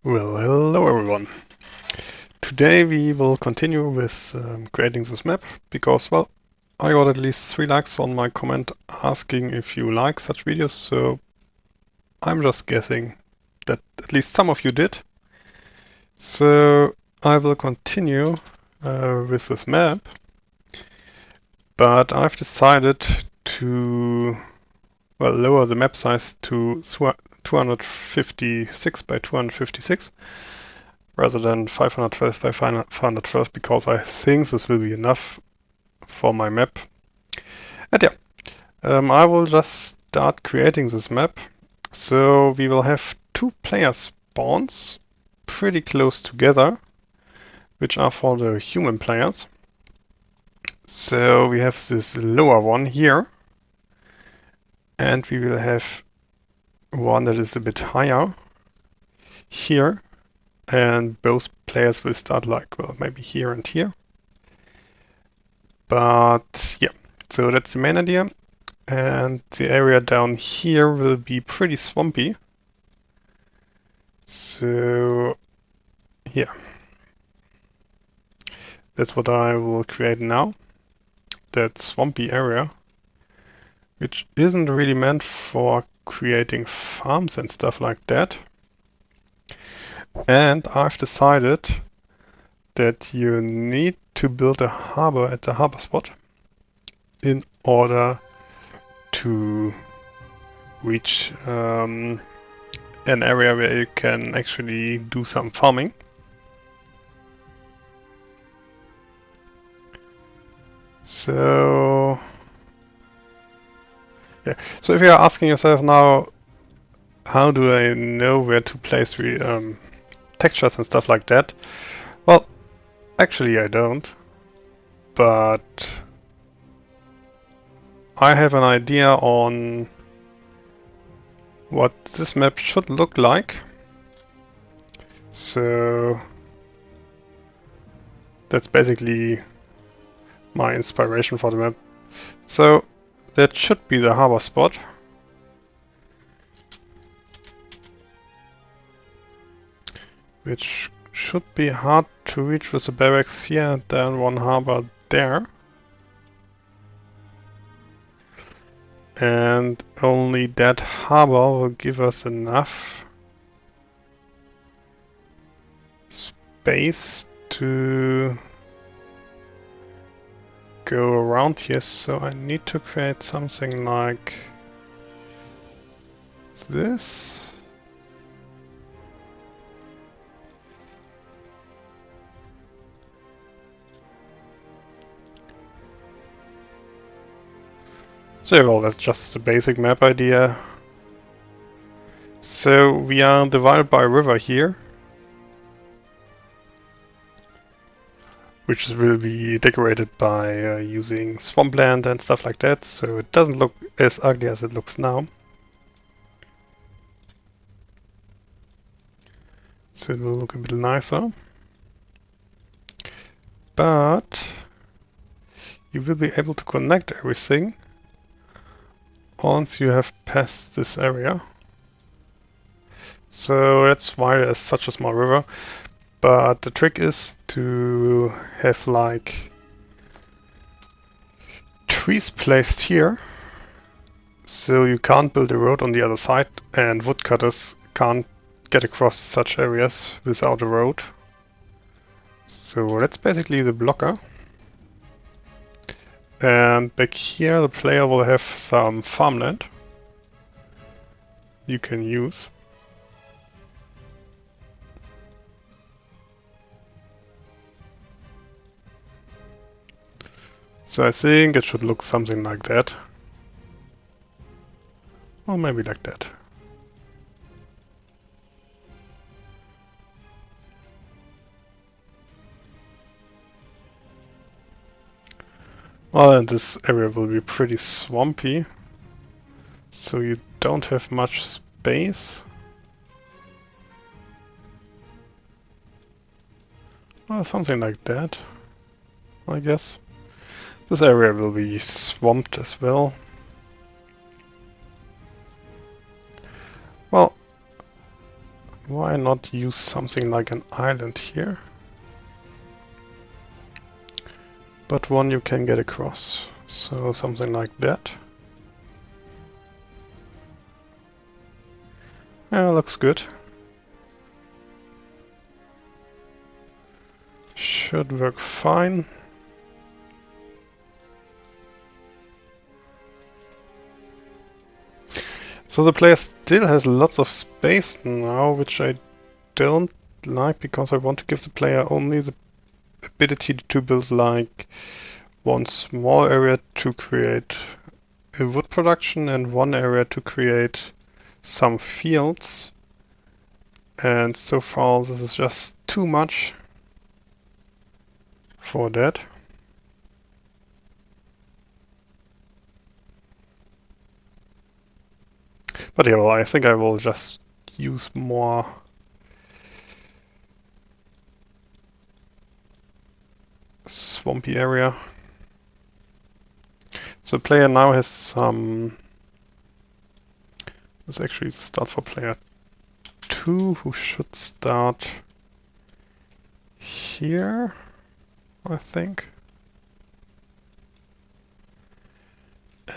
Well, hello everyone. Today we will continue with creating this map because, well, I got at least 3 likes on my comment asking if you like such videos, so I'm just guessing that at least some of you did. So I will continue with this map, but I've decided to, well, lower the map size to 256 by 256. Rather than 512 by 512 because I think this will be enough for my map. And yeah, I will just start creating this map. So we will have 2 player spawns pretty close together, which are for the human players. So we have this lower one here, and we will have one that is a bit higher here. And both players will start like, well, maybe here and here. But yeah, so that's the main idea. And the area down here will be pretty swampy. So yeah, that's what I will create now. That swampy area, which isn't really meant for creating farms and stuff like that. And I've decided that you need to build a harbor at the harbor spot in order to reach an area where you can actually do some farming. So yeah, so if you're asking yourself now, how do I know where to place textures and stuff like that? Well, actually I don't, but I have an idea on what this map should look like. So that's basically my inspiration for the map. So that should be the harbor spot. Which should be hard to reach with the barracks here and then one harbor there. And only that harbor will give us enough space to go around here, so I need to create something like this. So well, that's just the basic map idea. So we are divided by a river here, which will be decorated by using swampland and stuff like that, so it doesn't look as ugly as it looks now. So it will look a bit nicer. But you will be able to connect everything once you have passed this area. So that's why there's such a small river. But the trick is to have like trees placed here, so you can't build a road on the other side and woodcutters can't get across such areas without a road. So that's basically the blocker. And back here the player will have some farmland you can use. So I think it should look something like that. Or maybe like that. Well, and this area will be pretty swampy, so you don't have much space. Well, something like that, I guess. This area will be swamped as well. Well, Why not use something like an island here? But one you can get across. So something like that. Yeah, looks good. Should work fine. So the player still has lots of space now, which I don't like because I want to give the player only the ability to build like one small area to create a wood production and one area to create some fields. And so far this is just too much for that. But yeah, well, I think I will just use more swampy area. So player now has some... This is actually the start for player 2, who should start here, I think.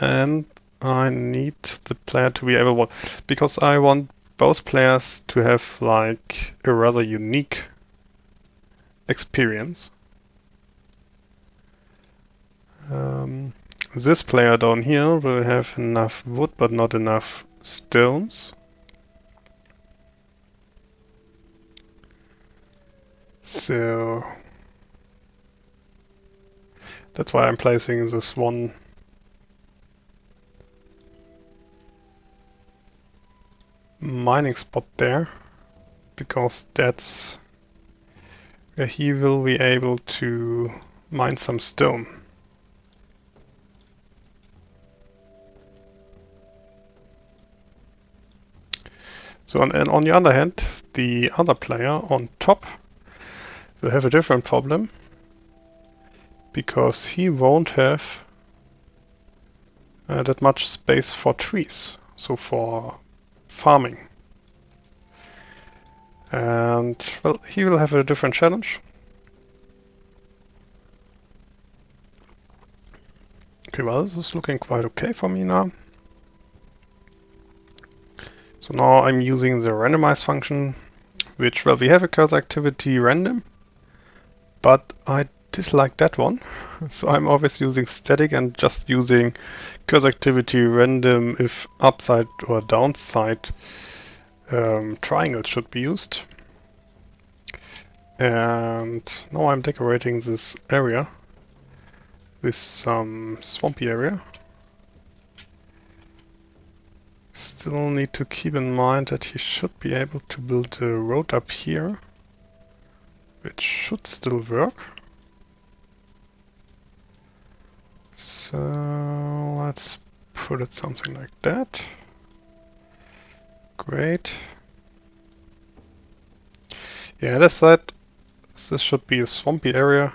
And I need the player to be able, because I want both players to have like a rather unique experience. This player down here will have enough wood but not enough stones. So that's why I'm placing this one mining spot there, because that's where he will be able to mine some stone. So and on the other hand, the other player on top will have a different problem, because he won't have that much space for trees, so for farming. And well, he will have a different challenge. Okay, well, this is looking quite okay for me now. So now I'm using the randomize function, which, well, we have a cursor activity random, but I dislike that one. So I'm always using static and just using cursor activity random if upside or downside triangles should be used. And now I'm decorating this area with some swampy area. Still need to keep in mind that he should be able to build a road up here, which should still work. So let's put it something like that. Great. Yeah, this side, this should be a swampy area.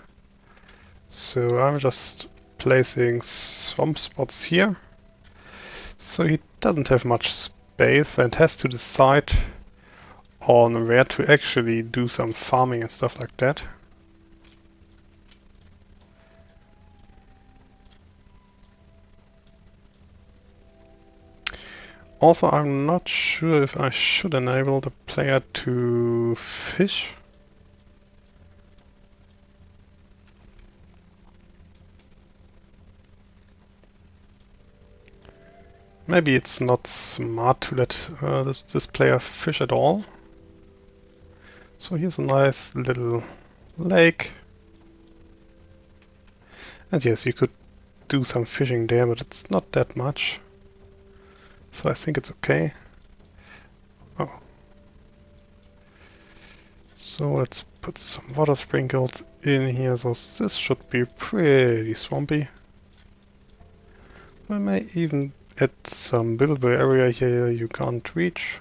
So I'm just placing swamp spots here. So he doesn't have much space and has to decide on where to actually do some farming and stuff like that. Also, I'm not sure if I should enable the player to fish. Maybe it's not smart to let this player fish at all. So here's a nice little lake. And yes, you could do some fishing there, but it's not that much. So I think it's okay. Oh. So let's put some water sprinkles in here, so this should be pretty swampy. I may even add some buildable area here you can't reach,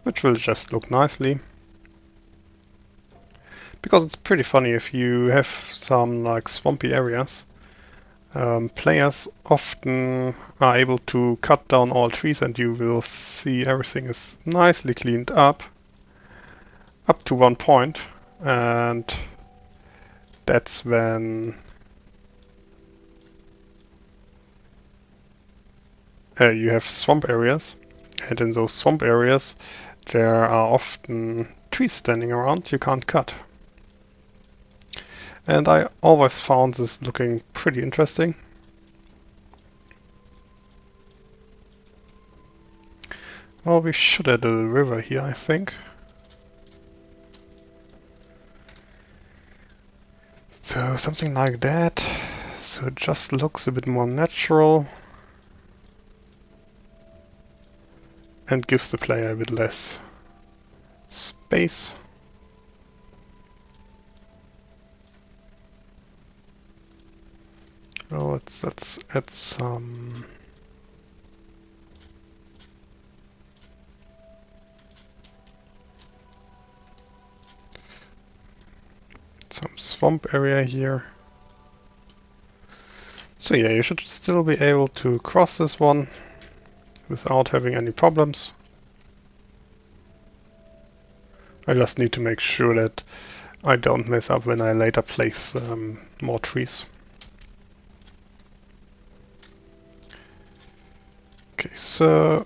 which will just look nicely. Because it's pretty funny if you have some like swampy areas Players often are able to cut down all trees, and you will see everything is nicely cleaned up to one point, and that's when you have swamp areas, and in those swamp areas there are often trees standing around you can't cut. And I always found this looking pretty interesting. Well, we should add a river here, I think. So something like that. So it just looks a bit more natural and gives the player a bit less space. Well, let's add some swamp area here. So yeah, you should still be able to cross this one without having any problems. I just need to make sure that I don't mess up when I later place more trees. Okay, so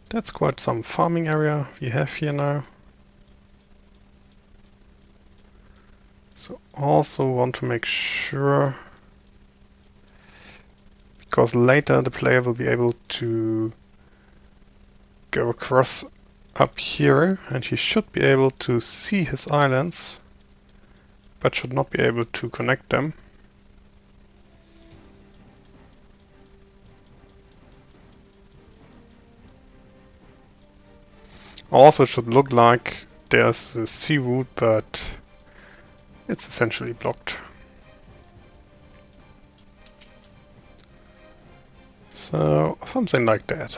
that's quite some farming area we have here now. So also want to make sure, because later the player will be able to go across up here, and he should be able to see his islands, but should not be able to connect them. Also, it should look like there's a sea route, but it's essentially blocked. So, something like that.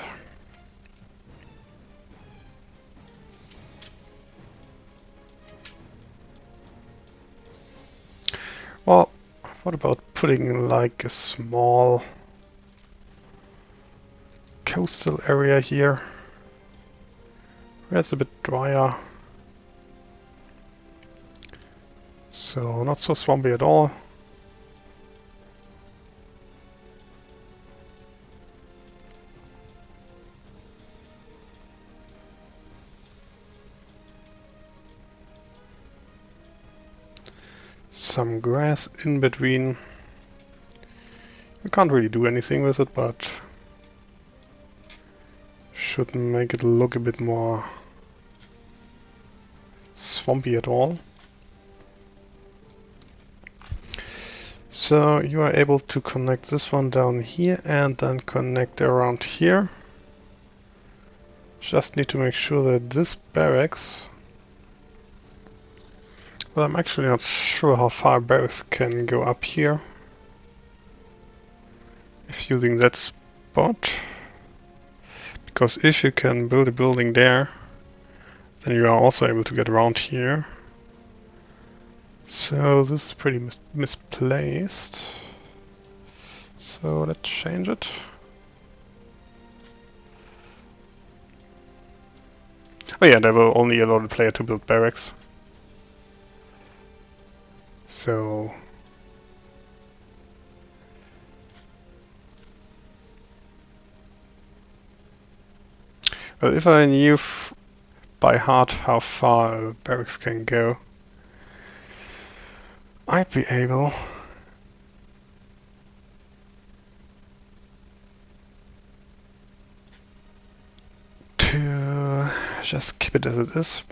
Well, what about putting like a small coastal area here, where it's a bit drier. So not so swampy at all. Some grass in between. You can't really do anything with it, but should make it look a bit more swampy at all. So you are able to connect this one down here and then connect around here. Just need to make sure that this barracks... Well, I'm actually not sure how far barracks can go up here. If using that spot. Because if you can build a building there, then you are also able to get around here. So this is pretty misplaced. So let's change it. Oh yeah, they will only allow the player to build barracks. So... Well, if I knew by heart how far barracks can go, I'd be able to just keep it as it is,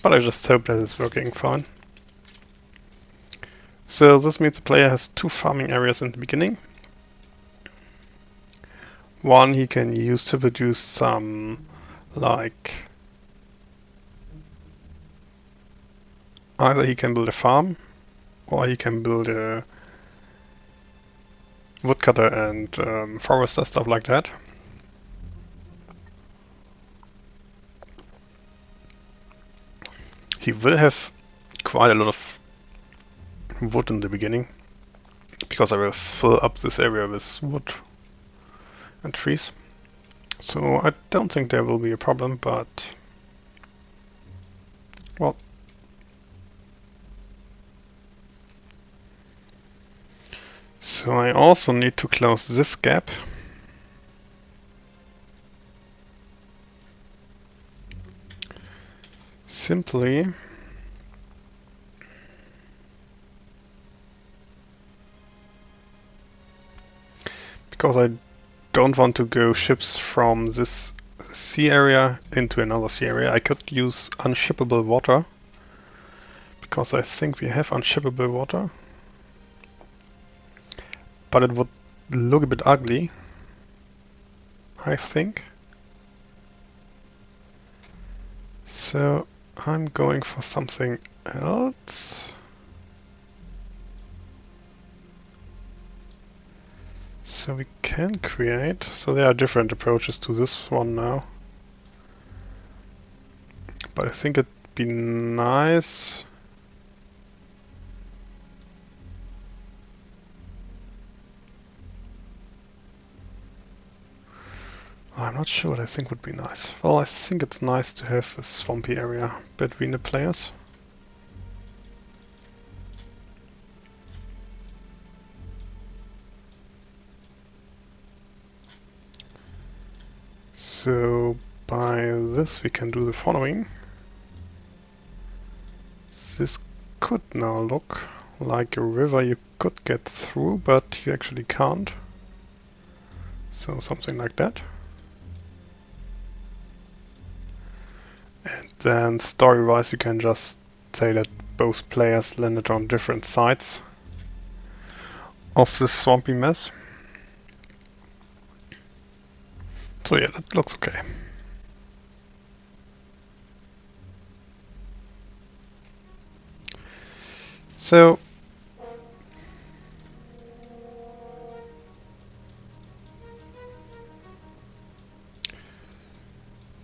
but I just hope that it's working fine. So this means the player has two farming areas in the beginning. One he can use to produce some, like, either he can build a farm, or he can build a woodcutter and forester, stuff like that. He will have quite a lot of wood in the beginning, because I will fill up this area with wood and trees. So I don't think there will be a problem, but well, so I also need to close this gap. Simply because I don't want to go ships from this sea area into another sea area. I could use unshippable water, because I think we have unshippable water, but it would look a bit ugly, I think. So I'm going for something else. So we can create, so there are different approaches to this one now. But I think it'd be nice. I'm not sure what I think would be nice. Well, I think it's nice to have a swampy area between the players. So by this we can do the following. This could now look like a river you could get through, but you actually can't. So something like that. And then story-wise you can just say that both players landed on different sides of this swampy mess. So yeah, that looks okay. So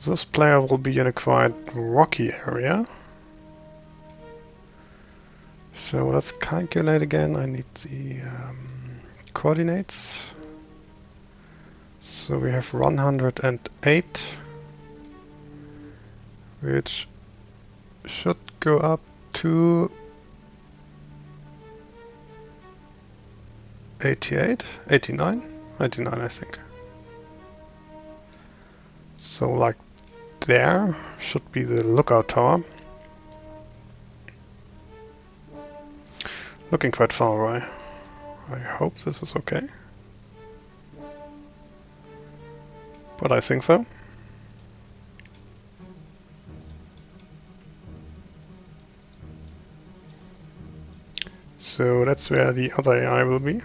this player will be in a quite rocky area. So let's calculate again. I need the coordinates. So we have 108, which should go up to 88, 89, 89 I think. So like there should be the lookout tower. Looking quite far away. I hope this is okay. But I think so. So that's where the other AI will be.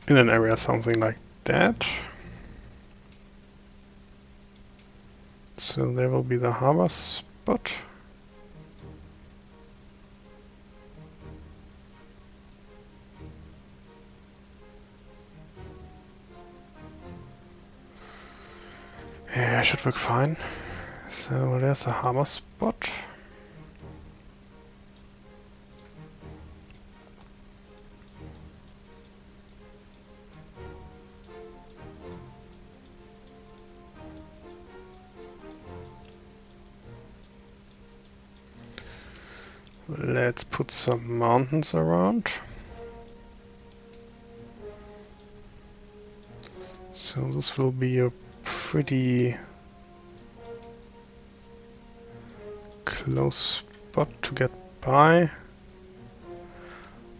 In an area something like that. So there will be the harbor spot. Yeah, should work fine. So there's a harbor spot. Let's put some mountains around. So this will be a pretty close spot to get by.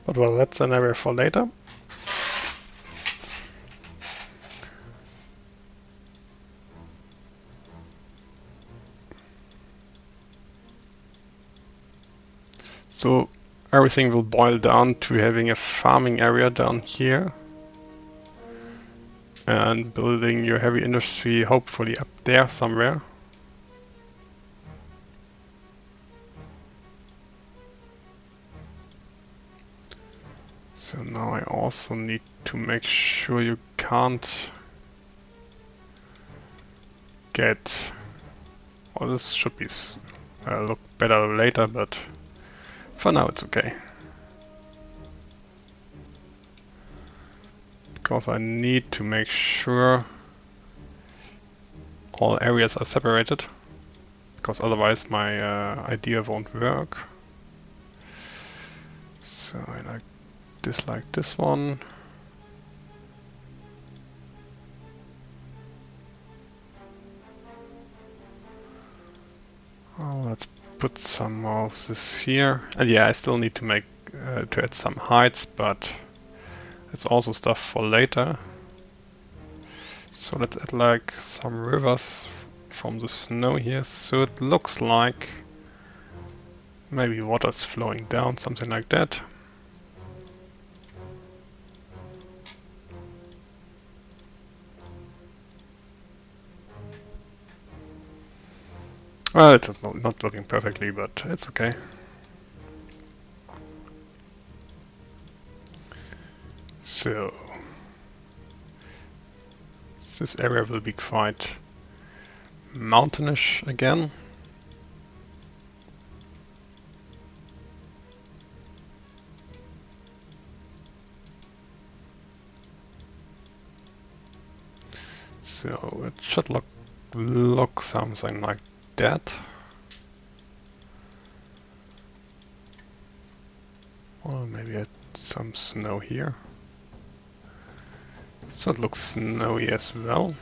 But well, that's an area for later. So everything will boil down to having a farming area down here and building your heavy industry hopefully up there somewhere. So now I also need to make sure you can't get... Well, this should be look better later, but for now it's okay. Because I need to make sure all areas are separated, because otherwise my idea won't work. So I like this one. Oh, let's put some more of this here. And yeah, I still need to make to add some heights, but it's also stuff for later. So let's add like some rivers from the snow here, so it looks like maybe water's flowing down, something like that. Well, it's not looking perfectly, but it's okay. So this area will be quite mountainish again. So it should look something like that. Or maybe add some snow here. So it looks snowy as well.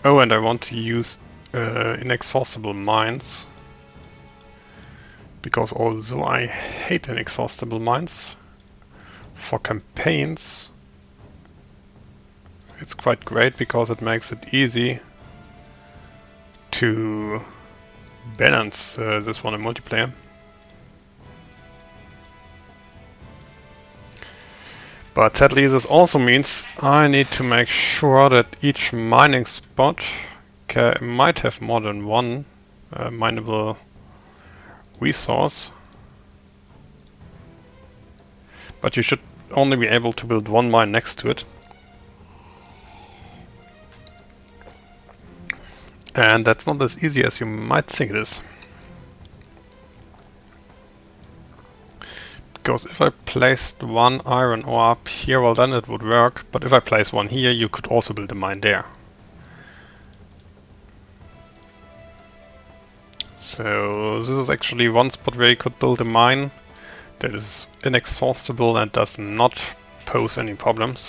Oh, and I want to use inexhaustible mines. Because although I hate inexhaustible mines, for campaigns it's quite great because it makes it easy to balance this one in multiplayer. But sadly this also means I need to make sure that each mining spot might have more than one mineable resource. But you should only be able to build one mine next to it. And that's not as easy as you might think it is. Because if I placed one iron ore up here, well then it would work. But if I place one here, you could also build a mine there. So this is actually one spot where you could build a mine that is inexhaustible and does not pose any problems.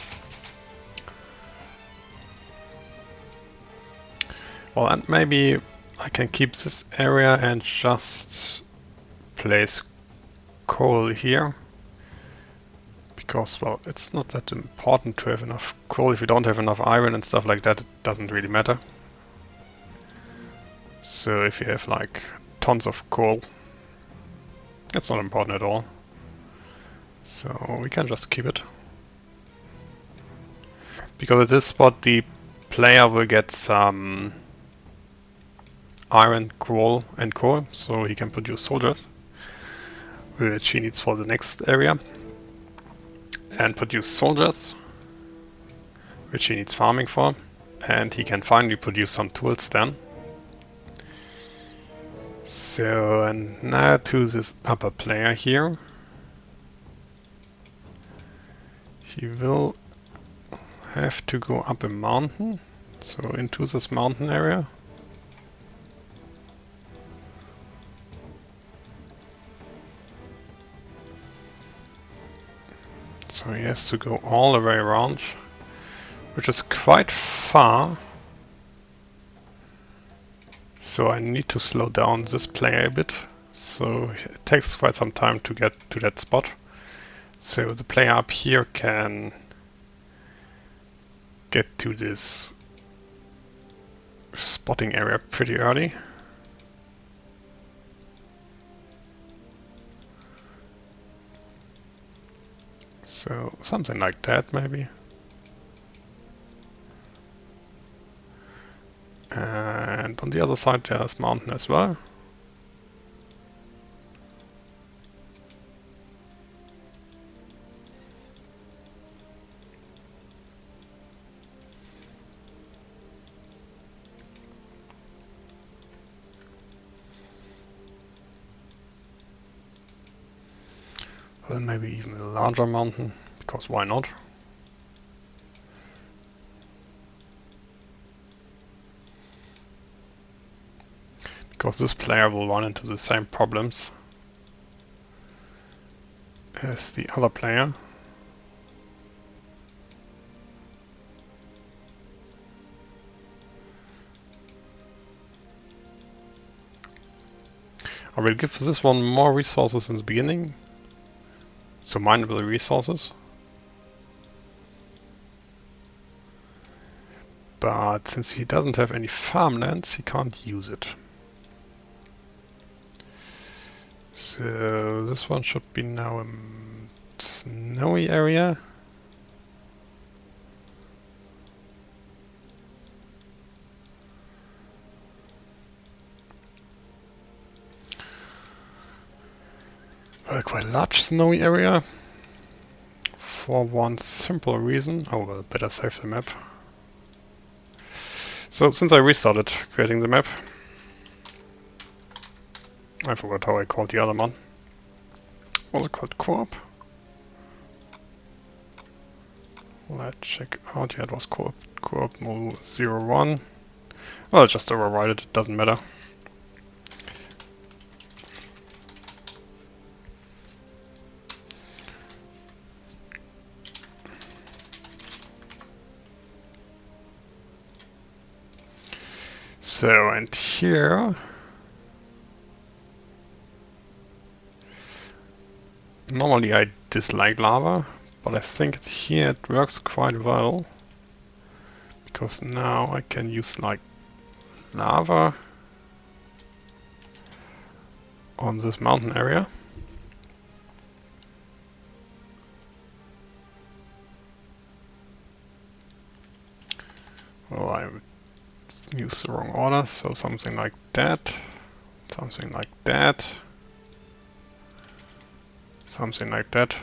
Well, and maybe I can keep this area and just place coal here. Because, well, it's not that important to have enough coal. If you don't have enough iron and stuff like that, it doesn't really matter. So if you have like tons of coal, it's not important at all. So we can just keep it. Because at this spot the player will get some iron, coal and coal, so he can produce soldiers, which he needs for the next area. And produce soldiers, which he needs farming for. And he can finally produce some tools then. So, and now to this upper player here. He will have to go up a mountain, so into this mountain area. So he has to go all the way around, which is quite far. So I need to slow down this player a bit, so it takes quite some time to get to that spot. So the player up here can get to this spotting area pretty early. So something like that maybe. And on the other side there's mountain as well. Well, maybe even a larger mountain, because why not? Because this player will run into the same problems as the other player. I will give this one more resources in the beginning, so mineable resources. But since he doesn't have any farmlands, he can't use it. So this one should be now a snowy area. Well, quite a large snowy area. For one simple reason. Oh well, better save the map. So since I restarted creating the map, I forgot how I called the other one. Was it called Coop? Let's check out. Yeah, it was Coop. Coop 01. Well, just override it, it doesn't matter. So, and here, normally I dislike lava, but I think here it works quite well, because now I can use like lava on this mountain area. Well, I used the wrong order, so something like that, something like that, something like that.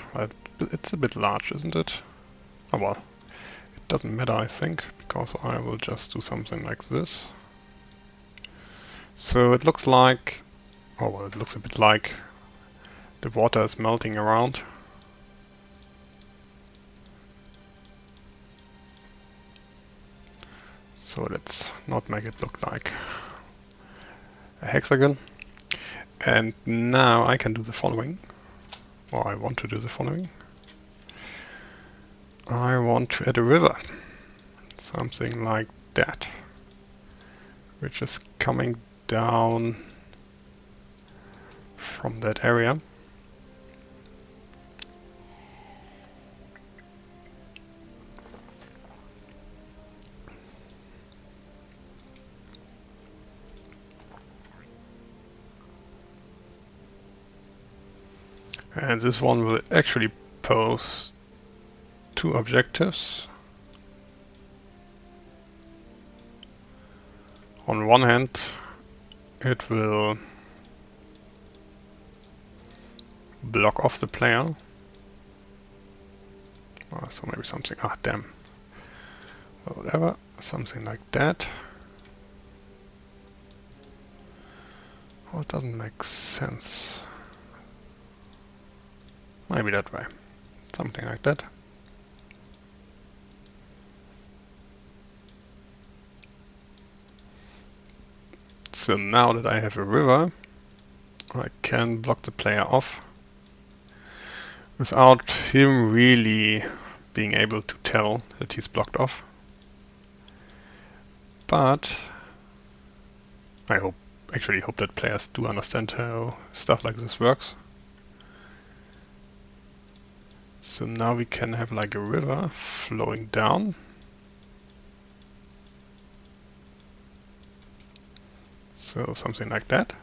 It's a bit large, isn't it? Oh well, it doesn't matter, I think, because I will just do something like this. So it looks like, oh well, it looks a bit like the water is melting around. So let's not make it look like a hexagon. And now I can do the following, or I want to do the following. I want to add a river, something like that, which is coming down from that area. And this one will actually pose two objectives. On one hand, it will block off the player. So maybe something, damn. Well, whatever, something like that. Oh, it doesn't make sense. Maybe that way. Something like that. So now that I have a river, I can block the player off without him really being able to tell that he's blocked off. But I actually hope that players do understand how stuff like this works. So now we can have like a river flowing down. So something like that.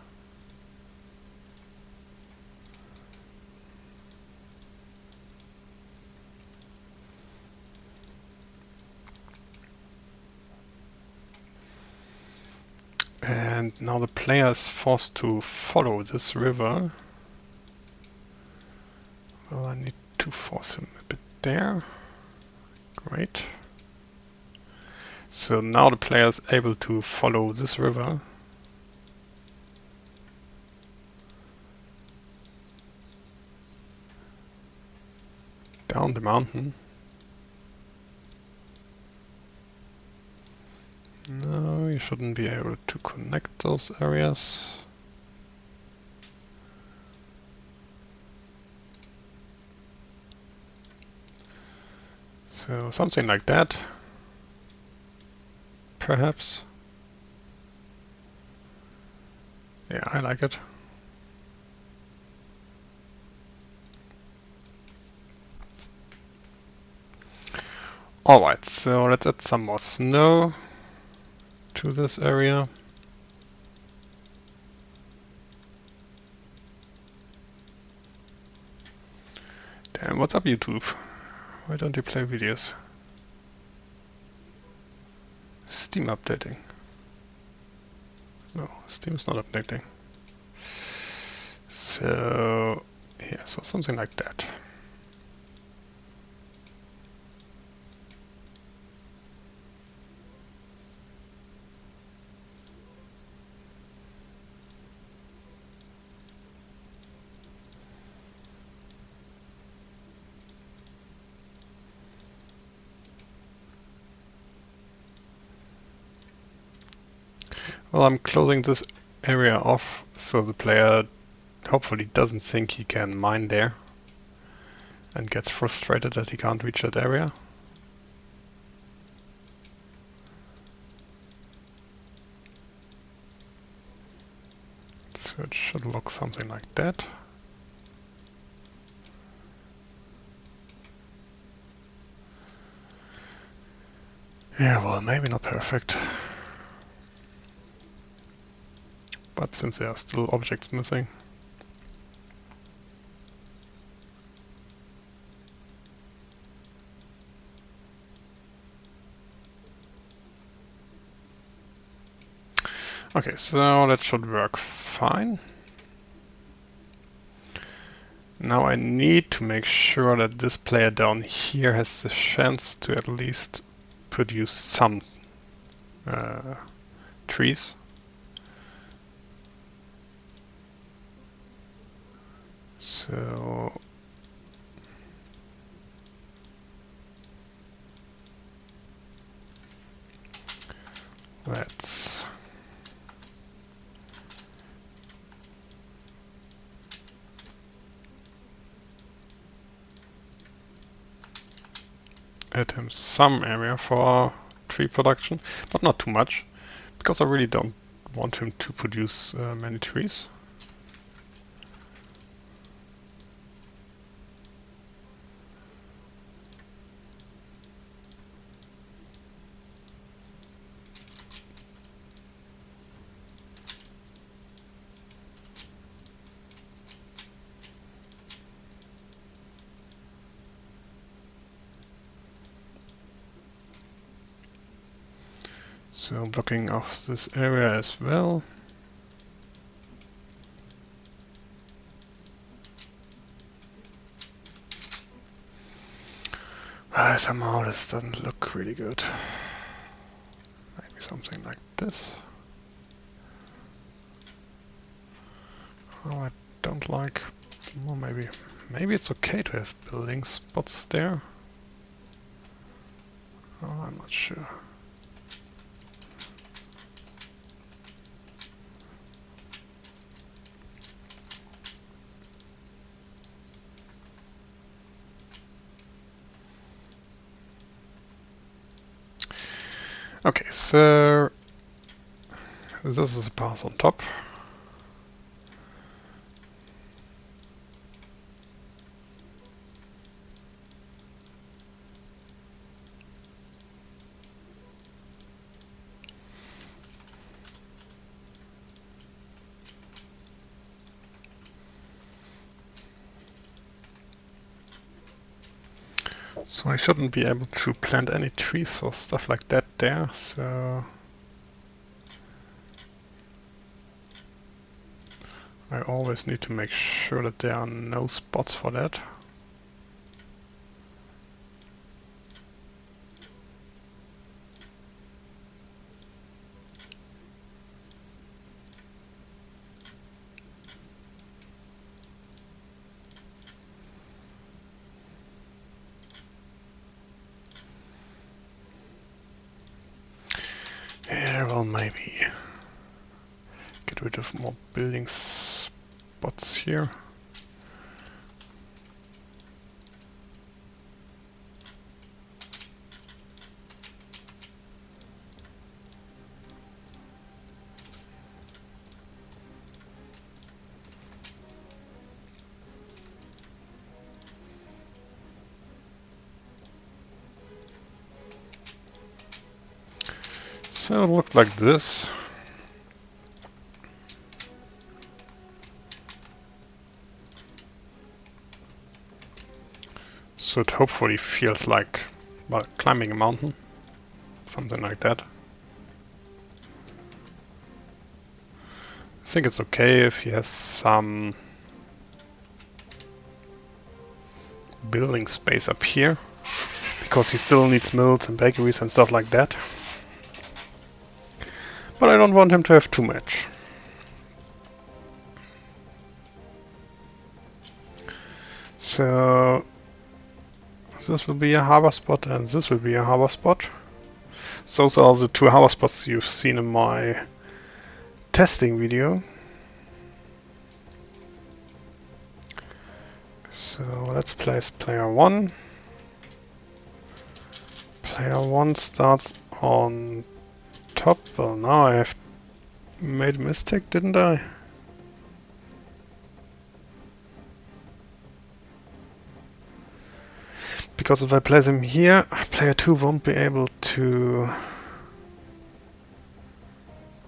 And now the player is forced to follow this river. Well, I need to force him a bit there. Great. So now the player is able to follow this river. Down the mountain. No, you shouldn't be able to connect those areas. So something like that. Perhaps. Yeah, I like it. Alright, so let's add some more snow to this area. Damn, what's up YouTube? Why don't you play videos? Steam updating. No, Steam is not updating. So, yeah, so something like that. Well, I'm closing this area off so the player hopefully doesn't think he can mine there and gets frustrated that he can't reach that area. So it should look something like that. Yeah, well, maybe not perfect. But since there are still objects missing. Okay, so that should work fine. Now I need to make sure that this player down here has the chance to at least produce some trees. So let's add him some area for tree production, but not too much, because I really don't want him to produce many trees. So blocking off this area as well. Somehow this doesn't look really good. Maybe something like this. Oh, I don't like... Well, maybe it's okay to have building spots there. Oh, I'm not sure. Okay, so this is a path on top. So I shouldn't be able to plant any trees or stuff like that there, so... I always need to make sure that there are no spots for that. Yeah, well, maybe get rid of more building spots here. So it looks like this. So it hopefully feels like, well, climbing a mountain. Something like that. I think it's okay if he has some building space up here, because he still needs mills and bakeries and stuff like that. But I don't want him to have too much. So this will be a harbor spot and this will be a harbor spot. Those are the two harbor spots you've seen in my testing video. So let's place player 1. Player 1 starts on top. Well, now I have made a mistake, didn't I? Because if I place him here, player 2 won't be able to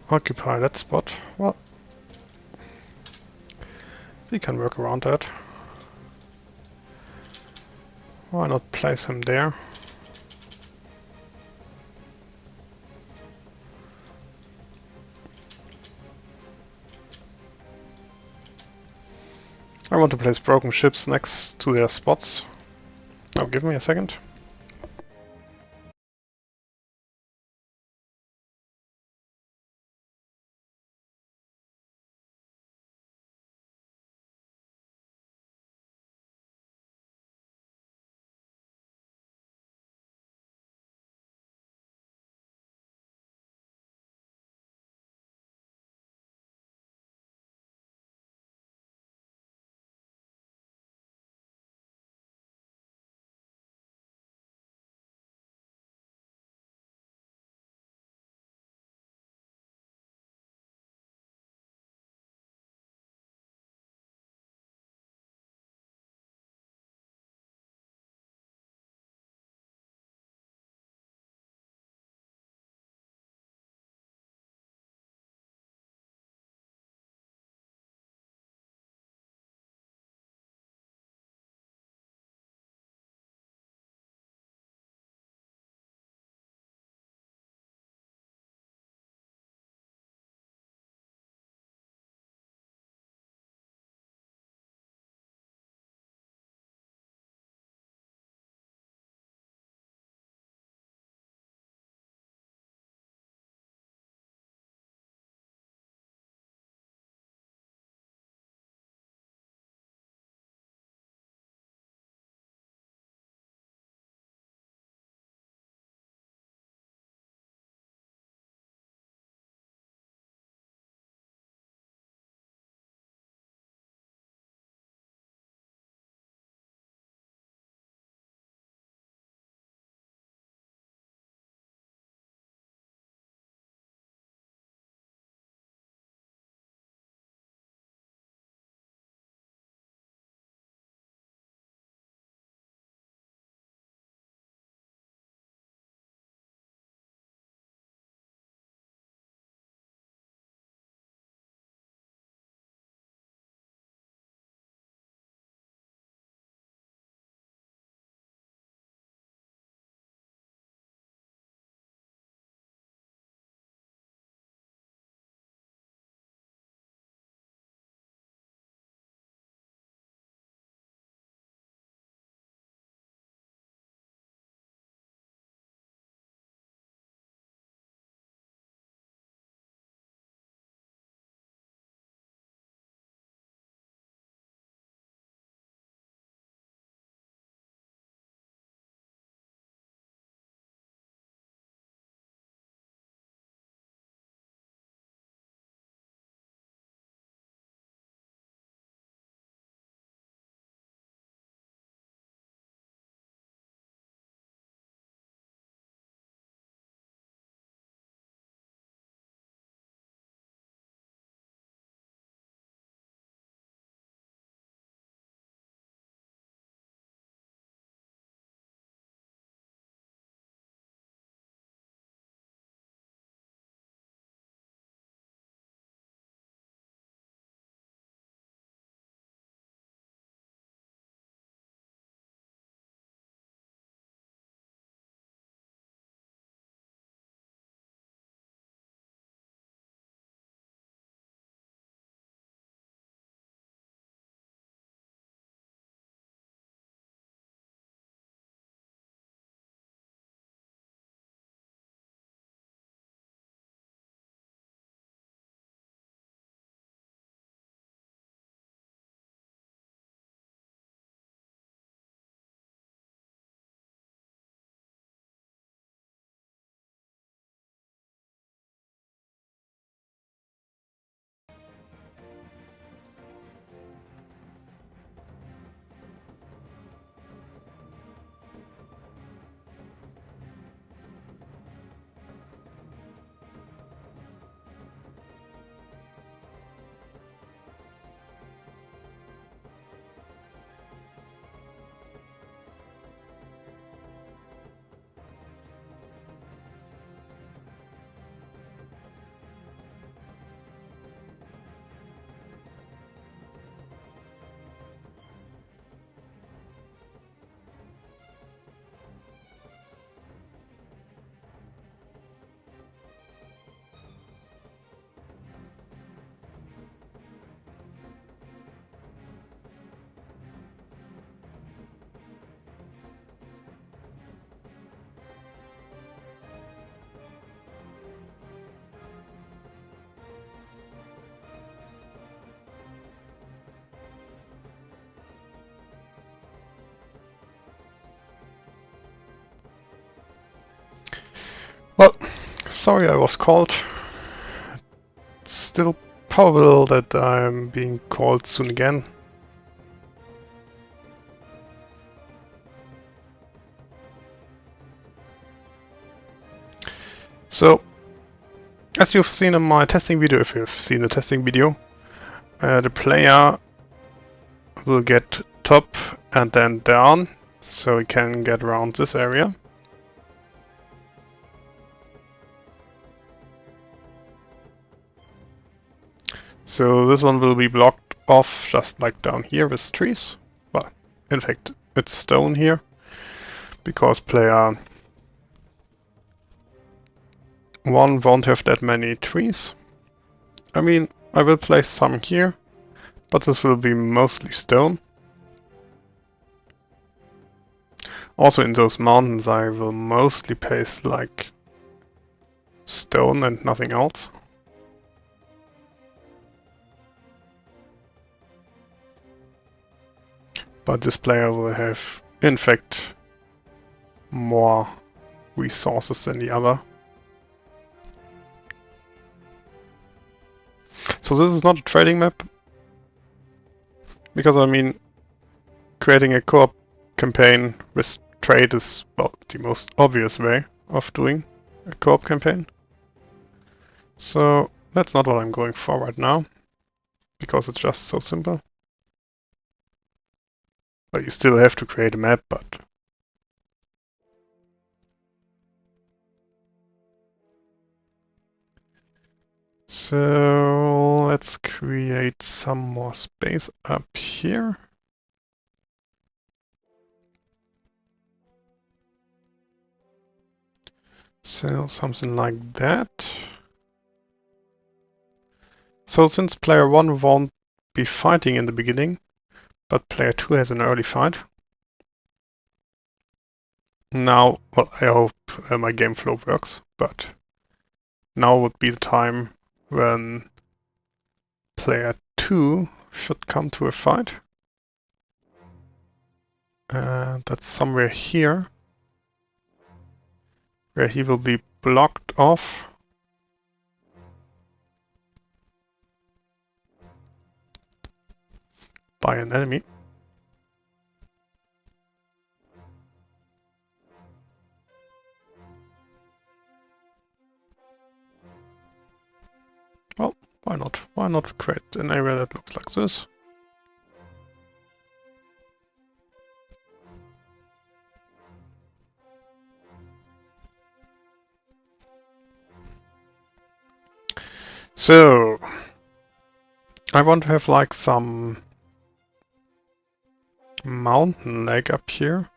occupy that spot. Well, we can work around that. Why not place him there? I want to place broken ships next to their spots. Now give me a second. sorry I was called. It's still probable that I'm being called soon again. So, as you've seen in my testing video, if you've seen the testing video, the player will get top and then down, so he can get around this area. So this one will be blocked off just like down here with trees. Well, in fact, it's stone here, because player 1 won't have that many trees. I mean, I will place some here, but this will be mostly stone. Also in those mountains I will mostly place like stone and nothing else. But this player will have, in fact, more resources than the other. So this is not a trading map, because I mean, creating a co-op campaign with trade is, well, the most obvious way of doing a co-op campaign. So that's not what I'm going for right now, because it's just so simple. But you still have to create a map, but... So let's create some more space up here. So something like that. So since player 1 won't be fighting in the beginning, but player 2 has an early fight. Now, well, I hope my game flow works, but now would be the time when player 2 should come to a fight. That's somewhere here, where he will be blocked off. By an enemy. Well, why not? Why not create an area that looks like this? So, I want to have like some mountain lake up here.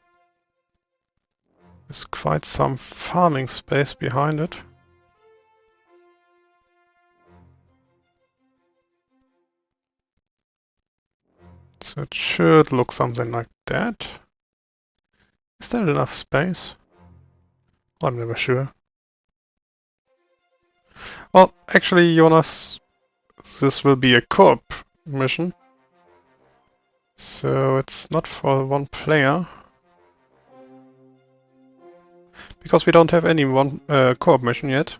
There's quite some farming space behind it. So it should look something like that. Is there enough space? I'm never sure. Well, actually, Jonas, this will be a co-op mission. So it's not for one player. Because we don't have any one co-op mission yet.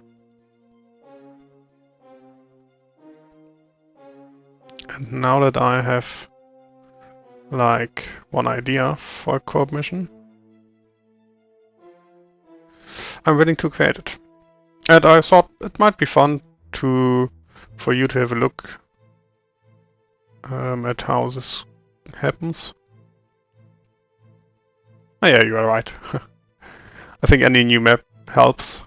And now that I have like one idea for a co-op mission, I'm willing to create it. And I thought it might be fun for you to have a look at how this happens. Oh yeah, you are right. I think any new map helps.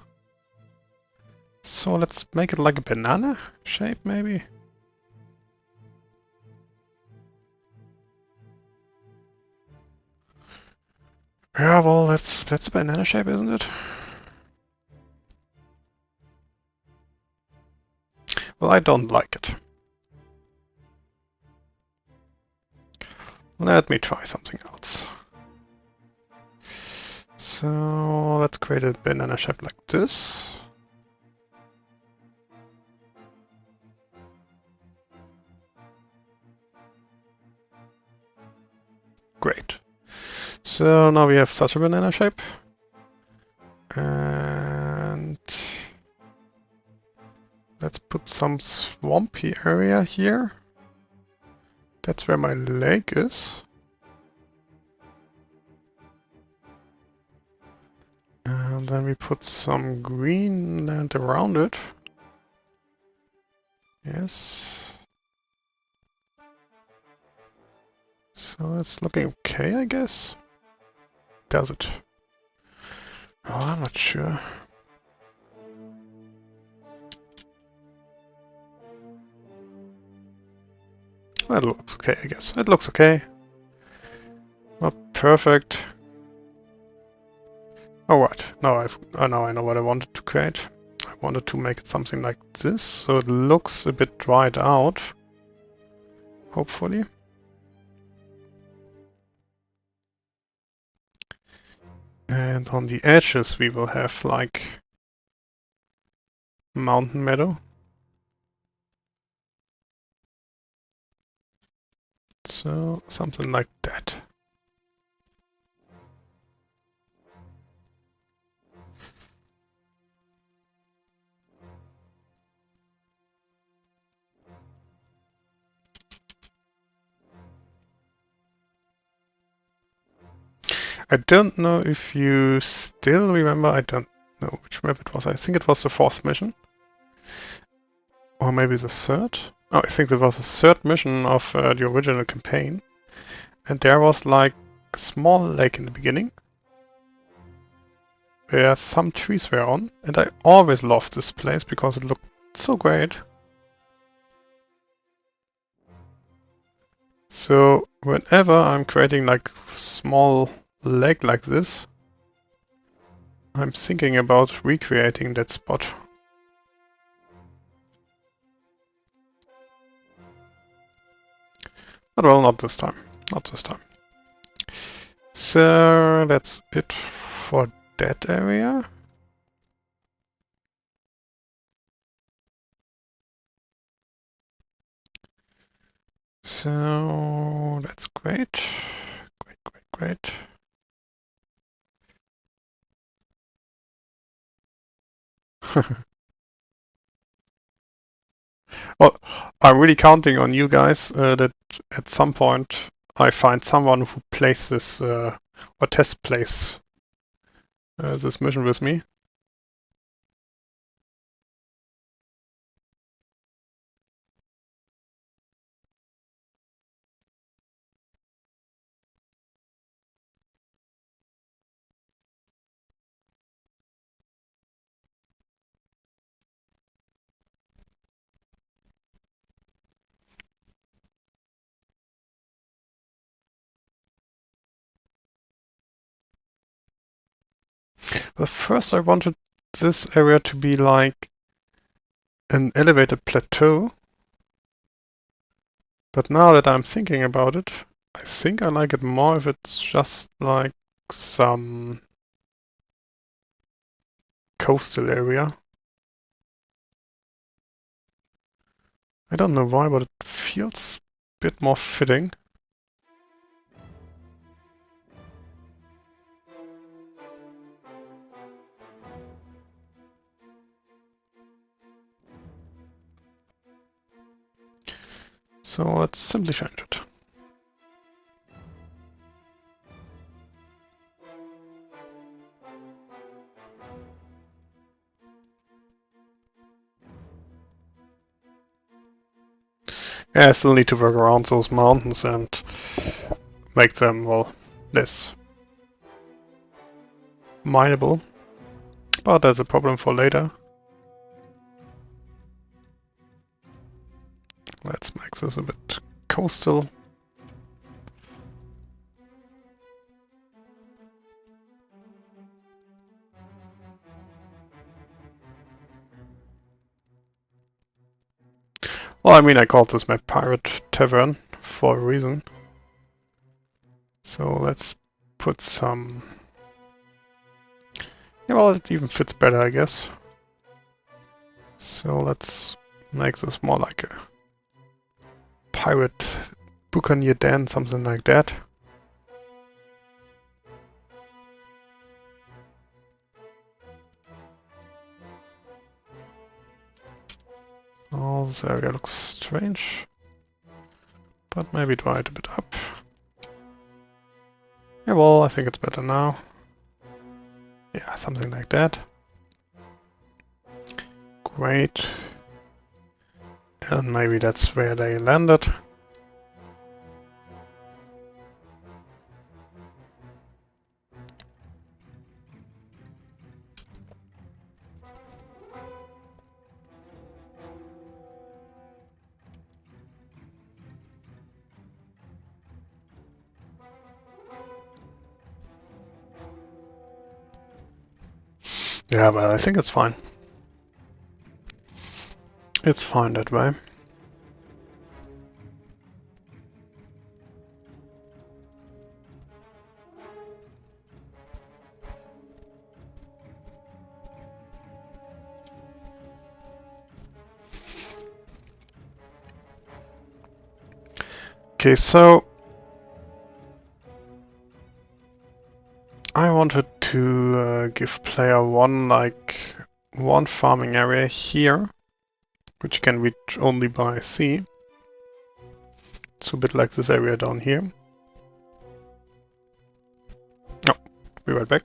So let's make it like a banana shape, maybe? Yeah, well, that's a banana shape, isn't it? Well, I don't like it. Let me try something else. So let's create a banana shape like this. Great. So now we have such a banana shape. And put some swampy area here. That's where my lake is. And then we put some green land around it. Yes. So it's looking okay, I guess. Does it? Oh, I'm not sure. Well, it looks okay, I guess. It looks okay. Not perfect. Oh, what? No, now I know what I wanted to create. I wanted to make it something like this, so it looks a bit dried out. Hopefully. And on the edges we will have like mountain meadow. So something like that. I don't know if you still remember, I don't know which map it was. I think it was the fourth mission. Or maybe the third? Oh, I think there was a third mission of the original campaign. And there was like a small lake in the beginning. Where some trees were on. And I always loved this place because it looked so great. So whenever I'm creating like small lake like this, I'm thinking about recreating that spot. But well, not this time. Not this time. So that's it for that area. So that's great. Great, great, great. Well, I'm really counting on you guys that at some point I find someone who plays this or test plays this mission with me. But first I wanted this area to be like an elevated plateau. But now that I'm thinking about it, I think I like it more if it's just like some coastal area. I don't know why, but it feels a bit more fitting. So let's simply change it. Yeah, I still need to work around those mountains and make them, well, less mineable. But that's a problem for later. Let's make this a bit coastal. Well, I mean, I called this map Pirate Tavern for a reason. So let's put some... Yeah, well, it even fits better, I guess. So let's make this more like a pirate buccaneer den, something like that. Oh, this area looks strange. But maybe try it a bit up. Yeah, well, I think it's better now. Yeah, something like that. Great. And maybe that's where they landed. Yeah, but I think it's fine. It's fine that way. Okay, so I wanted to give player one like one farming area here, which can reach only by sea. It's a bit like this area down here. Oh, be right back.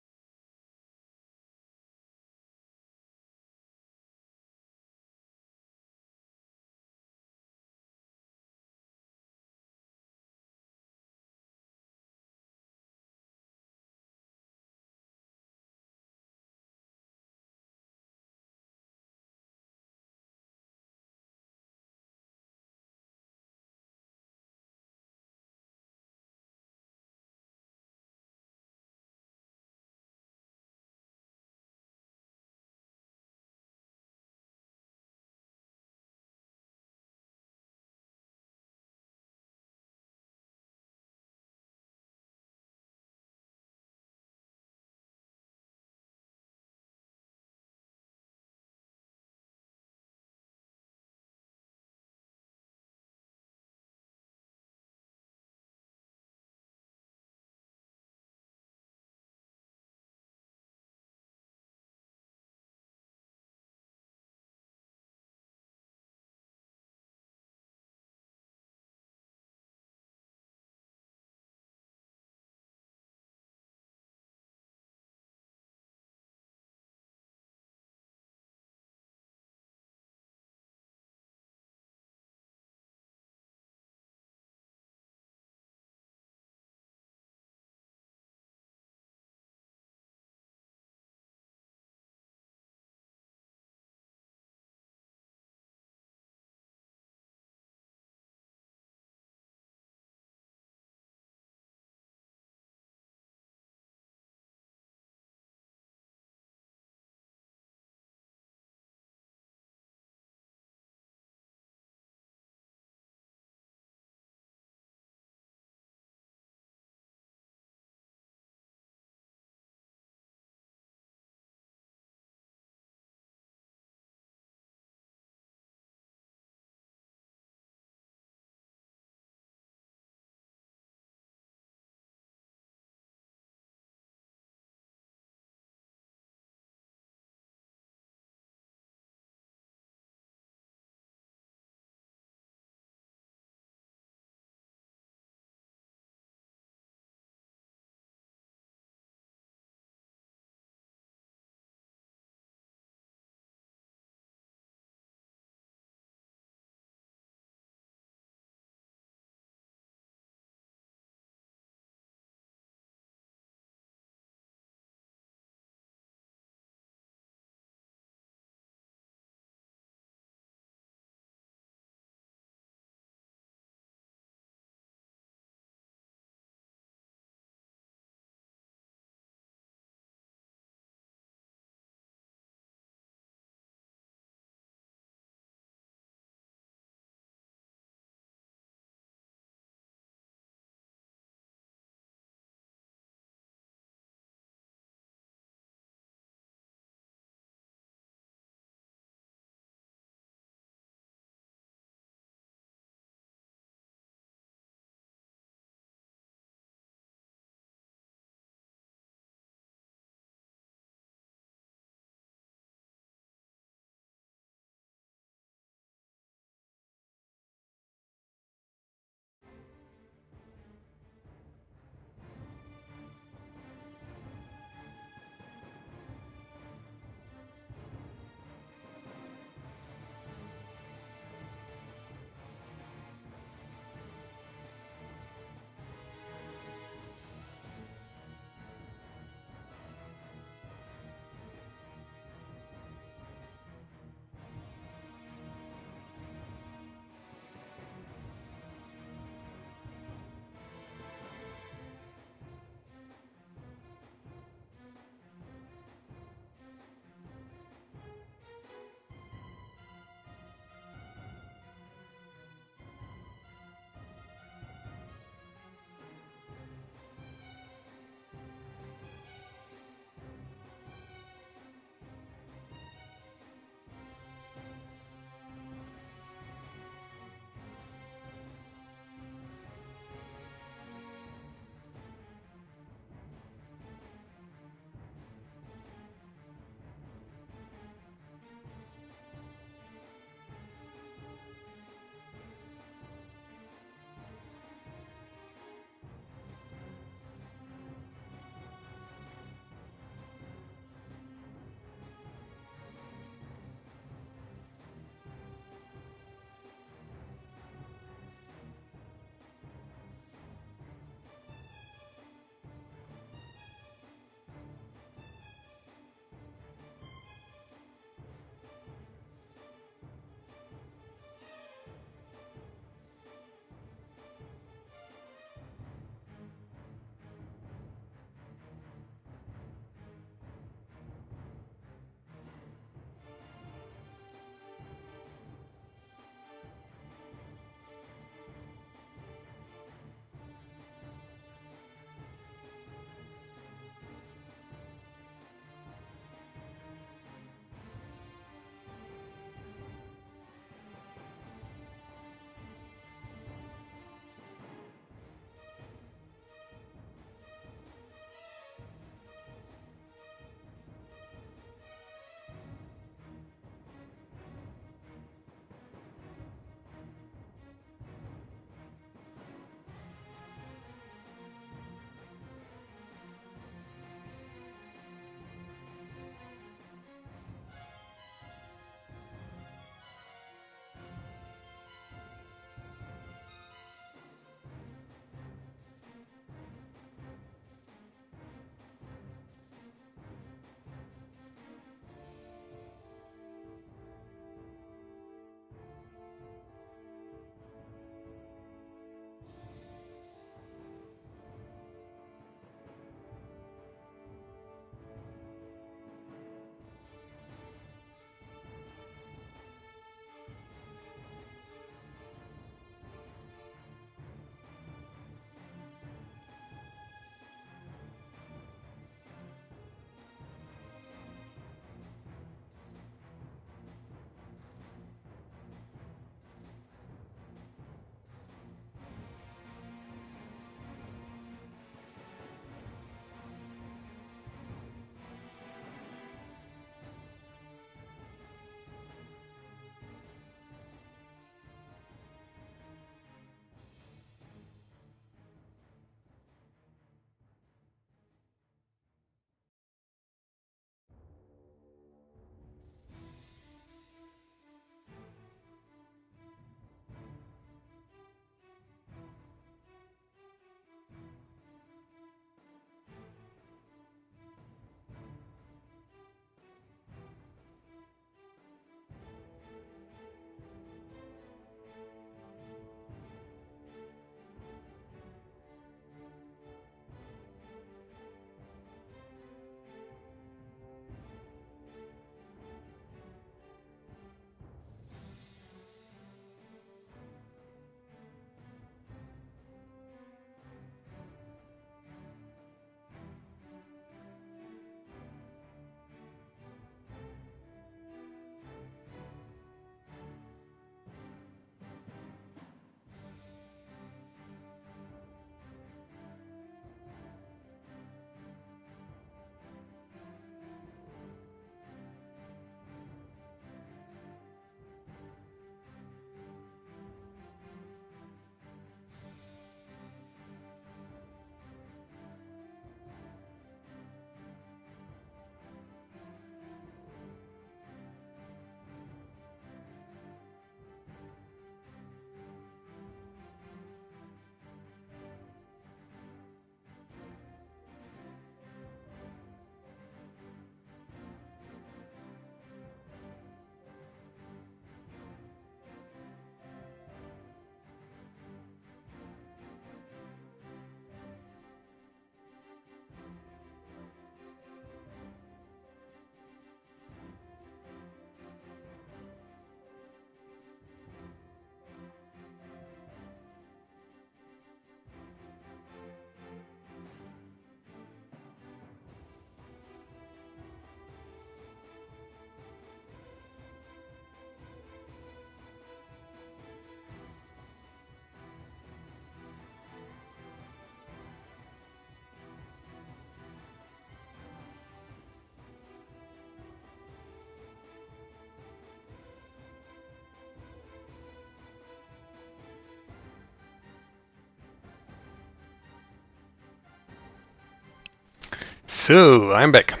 So, I'm back.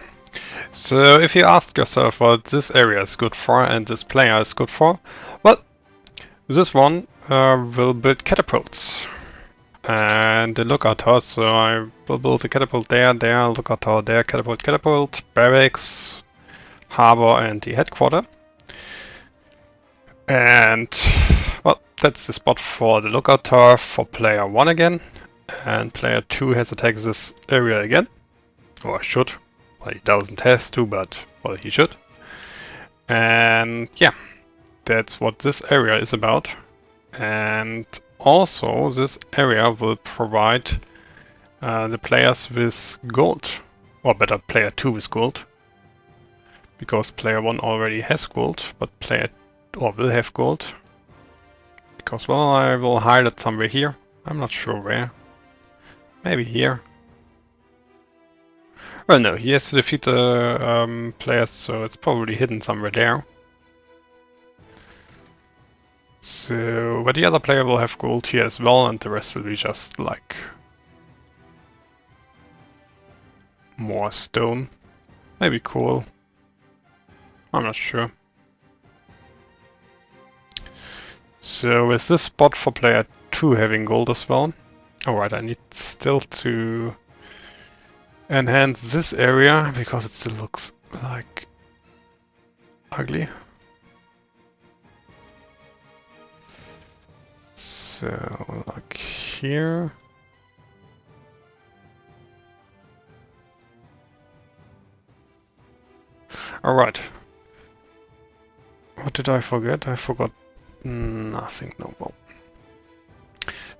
So, if you ask yourself what this area is good for and this player is good for, well, this one will build catapults. And the lookout tower, so I will build a catapult there, lookout tower there, catapult, barracks, harbor and the headquarter. And, well, that's the spot for the lookout tower for player 1 again. And player 2 has to take this area again. Or should. Well, he doesn't have to, but, well, he should. And, yeah, that's what this area is about. And also, this area will provide the players with gold. Or better, player 2 with gold. Because player 1 already has gold, but player or will have gold. Because, well, I will hide it somewhere here. I'm not sure where. Maybe here. Well, no, he has to defeat the players, so it's probably hidden somewhere there. So, but the other player will have gold here as well, and the rest will be just like more stone. Maybe coal. I'm not sure. So, is this spot for player 2 having gold as well? Alright, I need still to enhance this area, because it still looks like ugly. So, like here. Alright. What did I forget? I forgot nothing, no, well.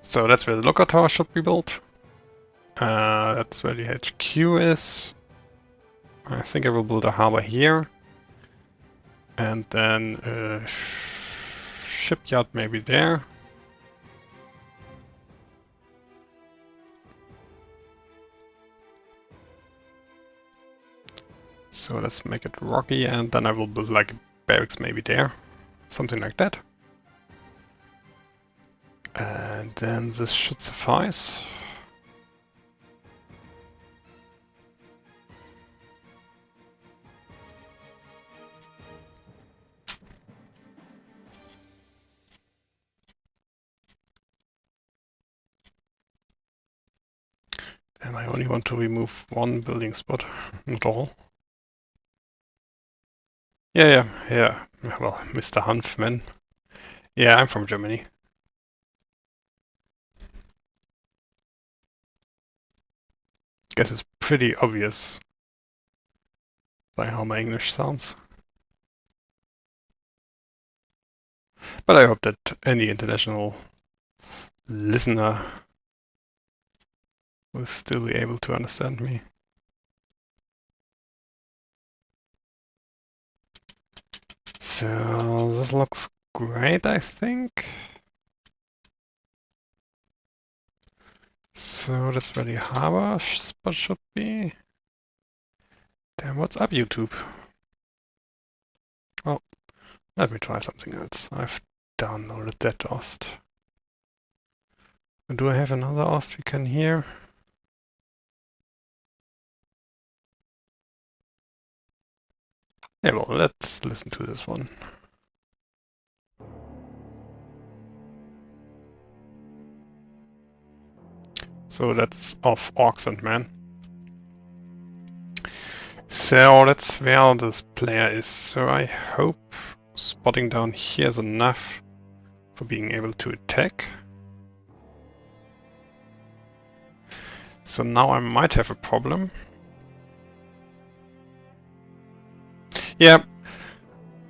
So that's where the lookout tower should be built. That's where the HQ is. I think I will build a harbor here. And then a shipyard maybe there. So let's make it rocky, and then I will build like a barracks maybe there. Something like that. And then this should suffice. And I only want to remove one building spot, not all. Yeah. Well, Mr. Hanfman. Yeah, I'm from Germany. Guess it's pretty obvious by how my English sounds. But I hope that any international listener will still be able to understand me. So this looks great, I think. So that's where the harbor spot should be. Damn, what's up, YouTube? Oh, let me try something else. I've downloaded that OST. Do I have another OST we can hear? Yeah, well, let's listen to this one. So that's of Orcs and Men. So that's where this player is. So I hope spotting down here is enough for being able to attack. So now I might have a problem. Yeah,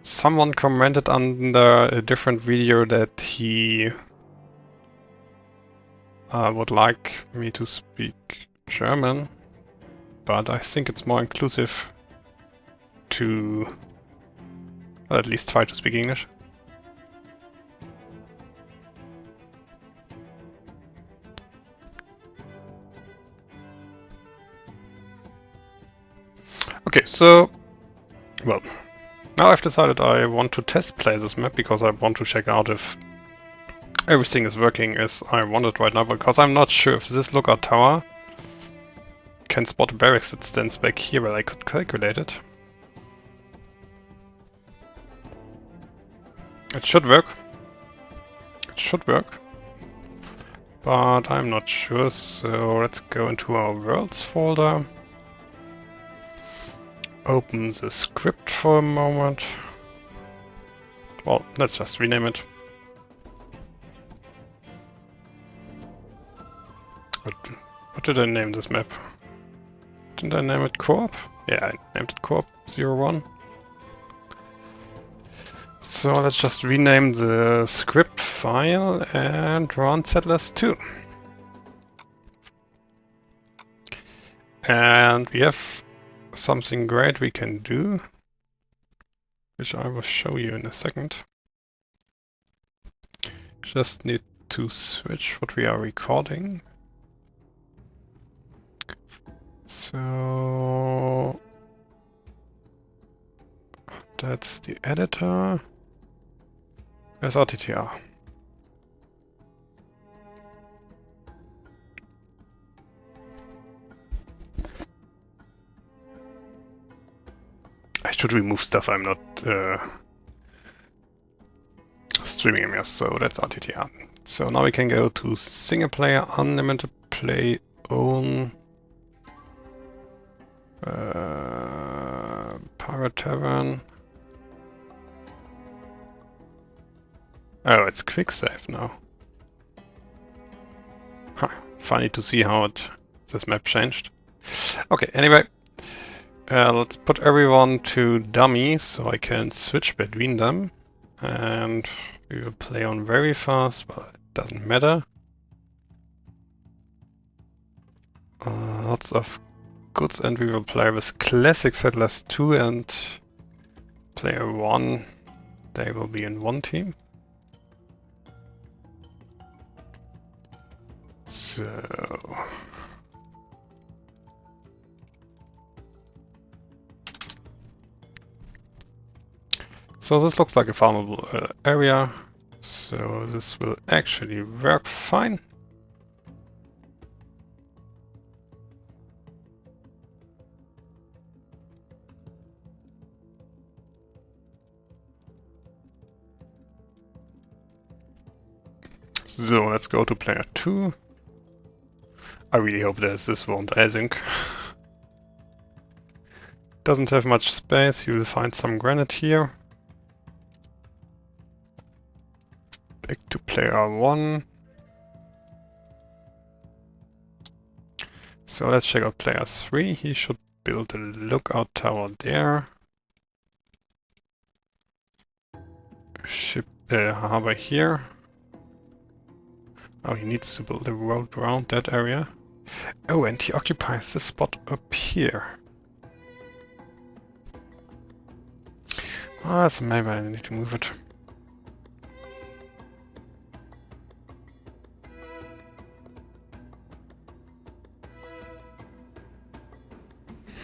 someone commented under a different video that he would like me to speak German, but I think it's more inclusive to at least try to speak English. Okay, so, well, now I've decided I want to test play this map because I want to check out if everything is working as I want it right now, because I'm not sure if this lookout tower can spot a barracks that stands back here, but I could calculate it. It should work. It should work. But I'm not sure, so let's go into our worlds folder. Open the script for a moment. Well, let's just rename it. What did I name this map? Didn't I name it Coop? Yeah, I named it Coop 01. So let's just rename the script file and run Settlers 2. And we have something great we can do, which I will show you in a second. Just need to switch what we are recording. So that's the editor. Where's RTTR? I should remove stuff I'm not streaming here, so that's RTTR. So now we can go to single player, unlimited play, own, Pirate Tavern. Oh, it's quick save now. Huh, funny to see how this map changed. Okay, anyway, let's put everyone to dummy so I can switch between them. And we will play on very fast, but it doesn't matter. Lots of goods, and we will play with Classic Settlers 2 and player 1. They will be in one team. So this looks like a farmable area, so this will actually work fine. So let's go to player 2. I really hope that this won't async. Doesn't have much space, you will find some granite here. Back to player 1. So let's check out player 3. He should build a lookout tower there. Ship harbor here. Oh, he needs to build a road around that area. Oh, and he occupies the spot up here. Ah, so maybe I need to move it.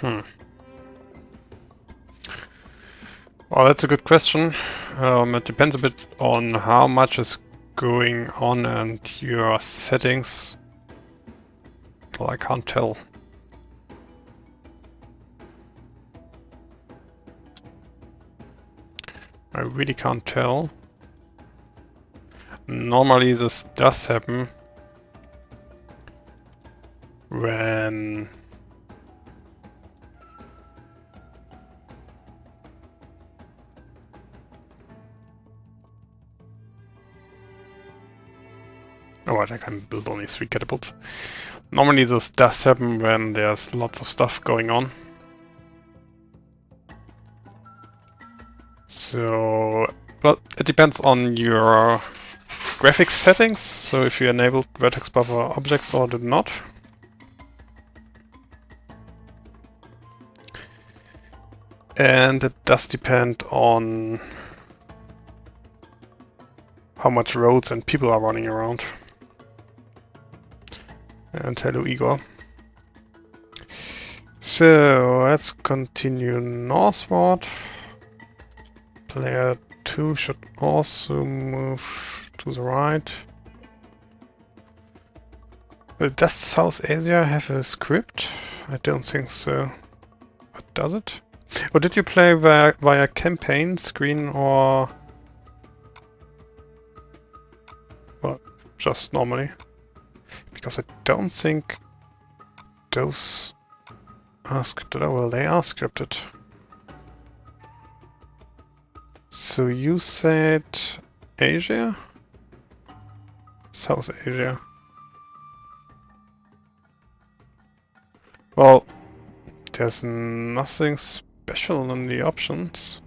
Well, that's a good question. It depends a bit on how much is going on and your settings. Well, I can't tell. I really can't tell. Normally this does happen when oh, I can build only 3 catapults. Normally this does happen when there's lots of stuff going on. So, well, it depends on your graphics settings, so if you enabled vertex buffer objects or did not. And it does depend on how much roads and people are running around. And hello, Igor. So let's continue northward. Player 2 should also move to the right. Does South Asia have a script? I don't think so. But does it? Or did you play via campaign screen or... well, just normally? Because I don't think those are scripted. Oh, well, they are scripted. So you said Asia? South Asia. Well, there's nothing special in the options,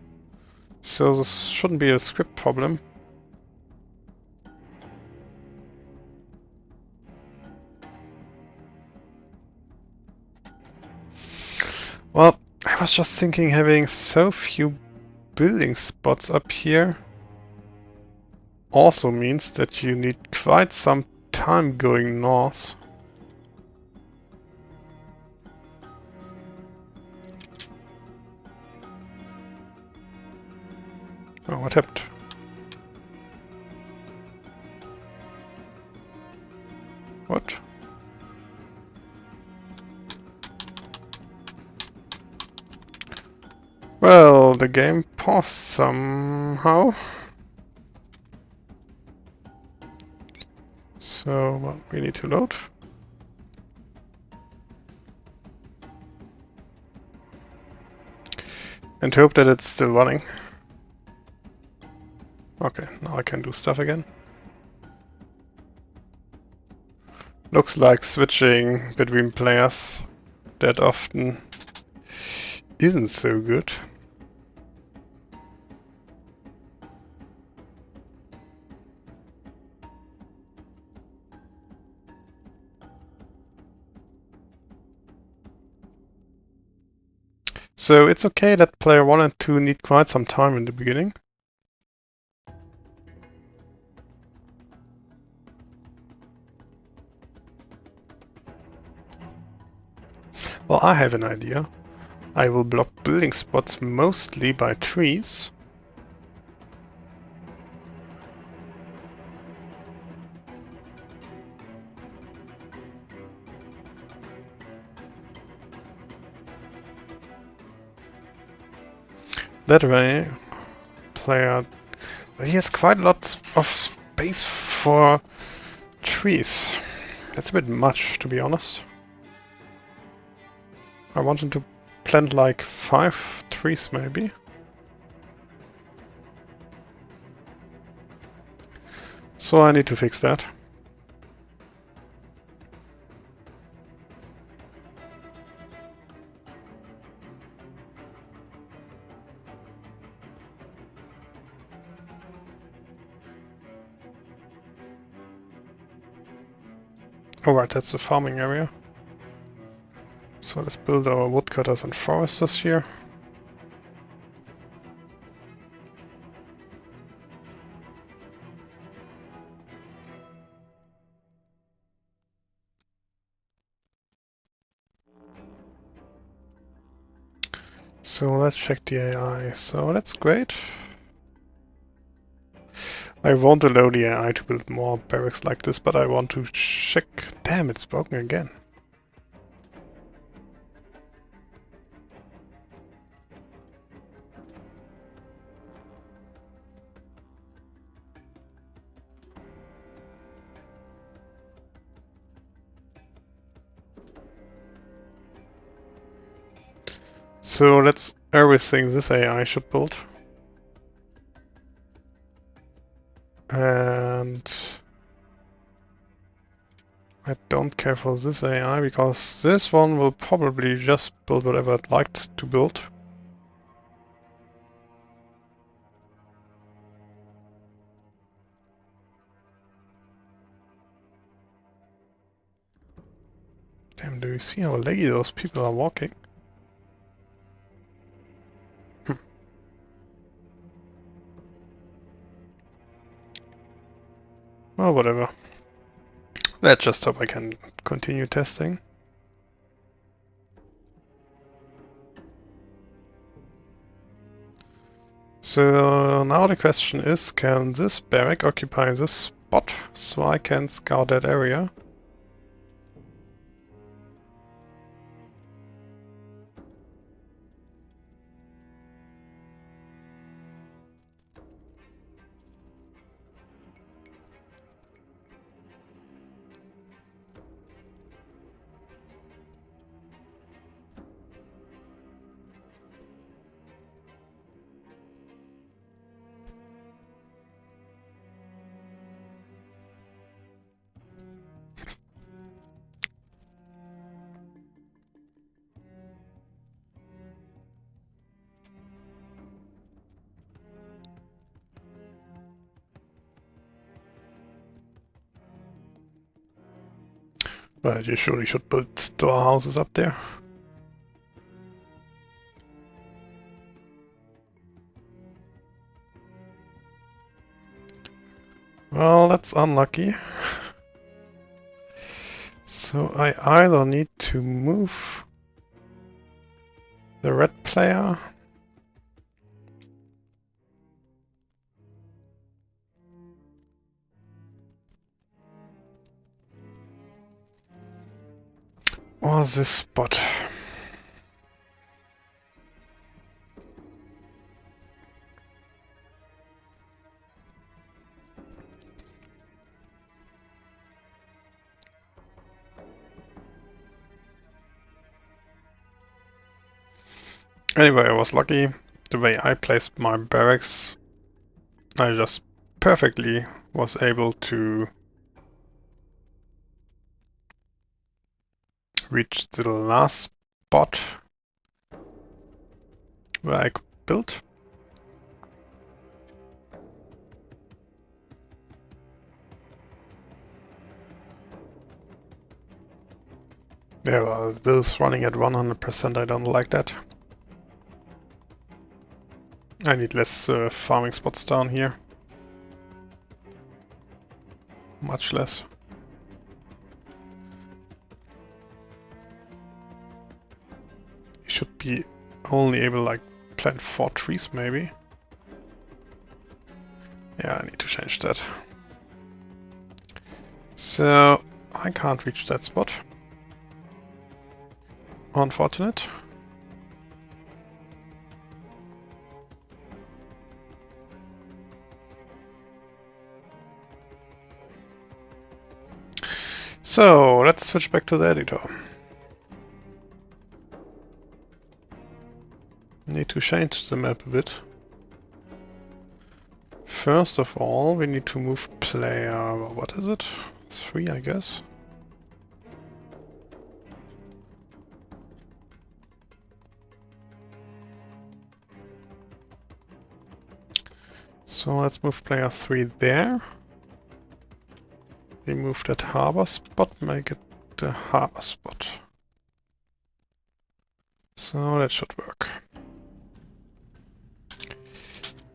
so this shouldn't be a script problem. Well, I was just thinking having so few building spots up here also means that you need quite some time going north. Oh, what happened? What? Well, the game paused somehow. So, well, we need to load. And hope that it's still running. Okay, now I can do stuff again. Looks like switching between players that often isn't so good. So it's okay that player 1 and 2 need quite some time in the beginning. Well, I have an idea. I will block building spots mostly by trees. That way, player... he has quite a lot of space for trees. That's a bit much, to be honest. I want him to plant like 5 trees, maybe. So I need to fix that. Alright, that's the farming area. So let's build our woodcutters and foresters here. So let's check the AI. So that's great. I won't allow the AI to build more barracks like this, but I want to check... Damn, it's broken again. So that's everything this AI should build. And I don't care for this AI, because this one will probably just build whatever it liked to build. Damn, do you see how laggy those people are walking? Well, whatever. Let's just hope I can continue testing. So now the question is, can this barrack occupy this spot so I can scout that area? But you surely should build storehouses up there. Well, that's unlucky. So I either need to move the red player or this spot. Anyway, I was lucky. The way I placed my barracks, I just perfectly was able to reach the last spot where I could build. Yeah, well, this running at 100%, I don't like that. I need less farming spots down here. Much less. You should be only able to like plant 4 trees maybe. Yeah, I need to change that. So I can't reach that spot. Unfortunate. So let's switch back to the editor. Need to change the map a bit. First of all, we need to move player, what is it? 3, I guess. So let's move player 3 there. Remove that harbor spot, make it the harbor spot. So that should work.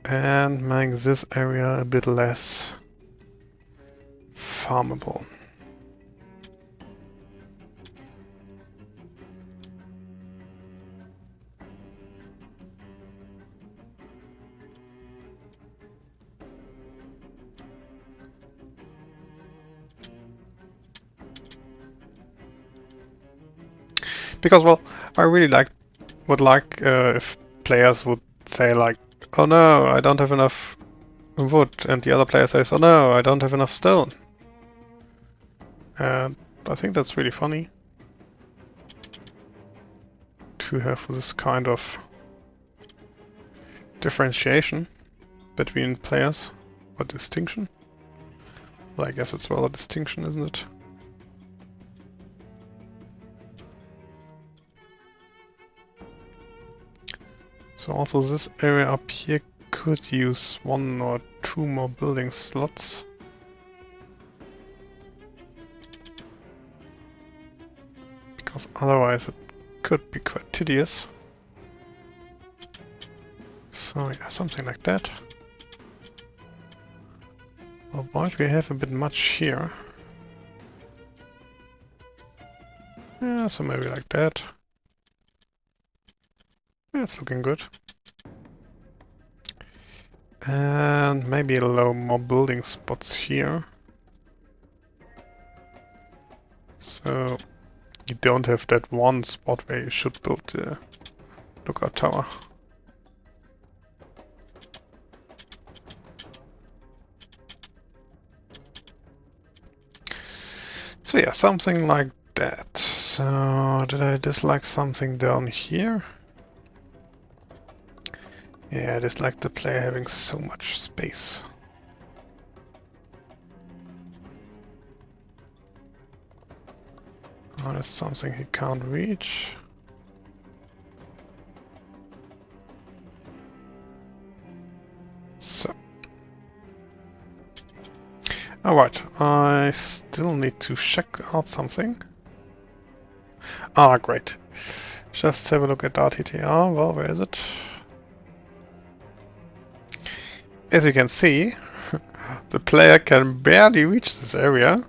And make this area a bit less farmable. Because, well, I really would like if players would say like, oh no, I don't have enough wood, and the other player says, oh no, I don't have enough stone. And I think that's really funny to have this kind of differentiation between players, or distinction. Well, I guess it's well a distinction, isn't it? So also this area up here could use 1 or 2 more building slots. Because otherwise it could be quite tedious. So yeah, something like that. Avoid we have a bit much here. Yeah, so maybe like that. Yeah, it's looking good. And maybe allow more building spots here. So you don't have that one spot where you should build the lookout tower. So yeah, something like that. So did I dislike something down here? Yeah, I dislike the player having so much space. Oh, that's something he can't reach. So. Alright, I still need to check out something. Ah, great. Just have a look at RTTR. Well, where is it? As you can see, the player can barely reach this area,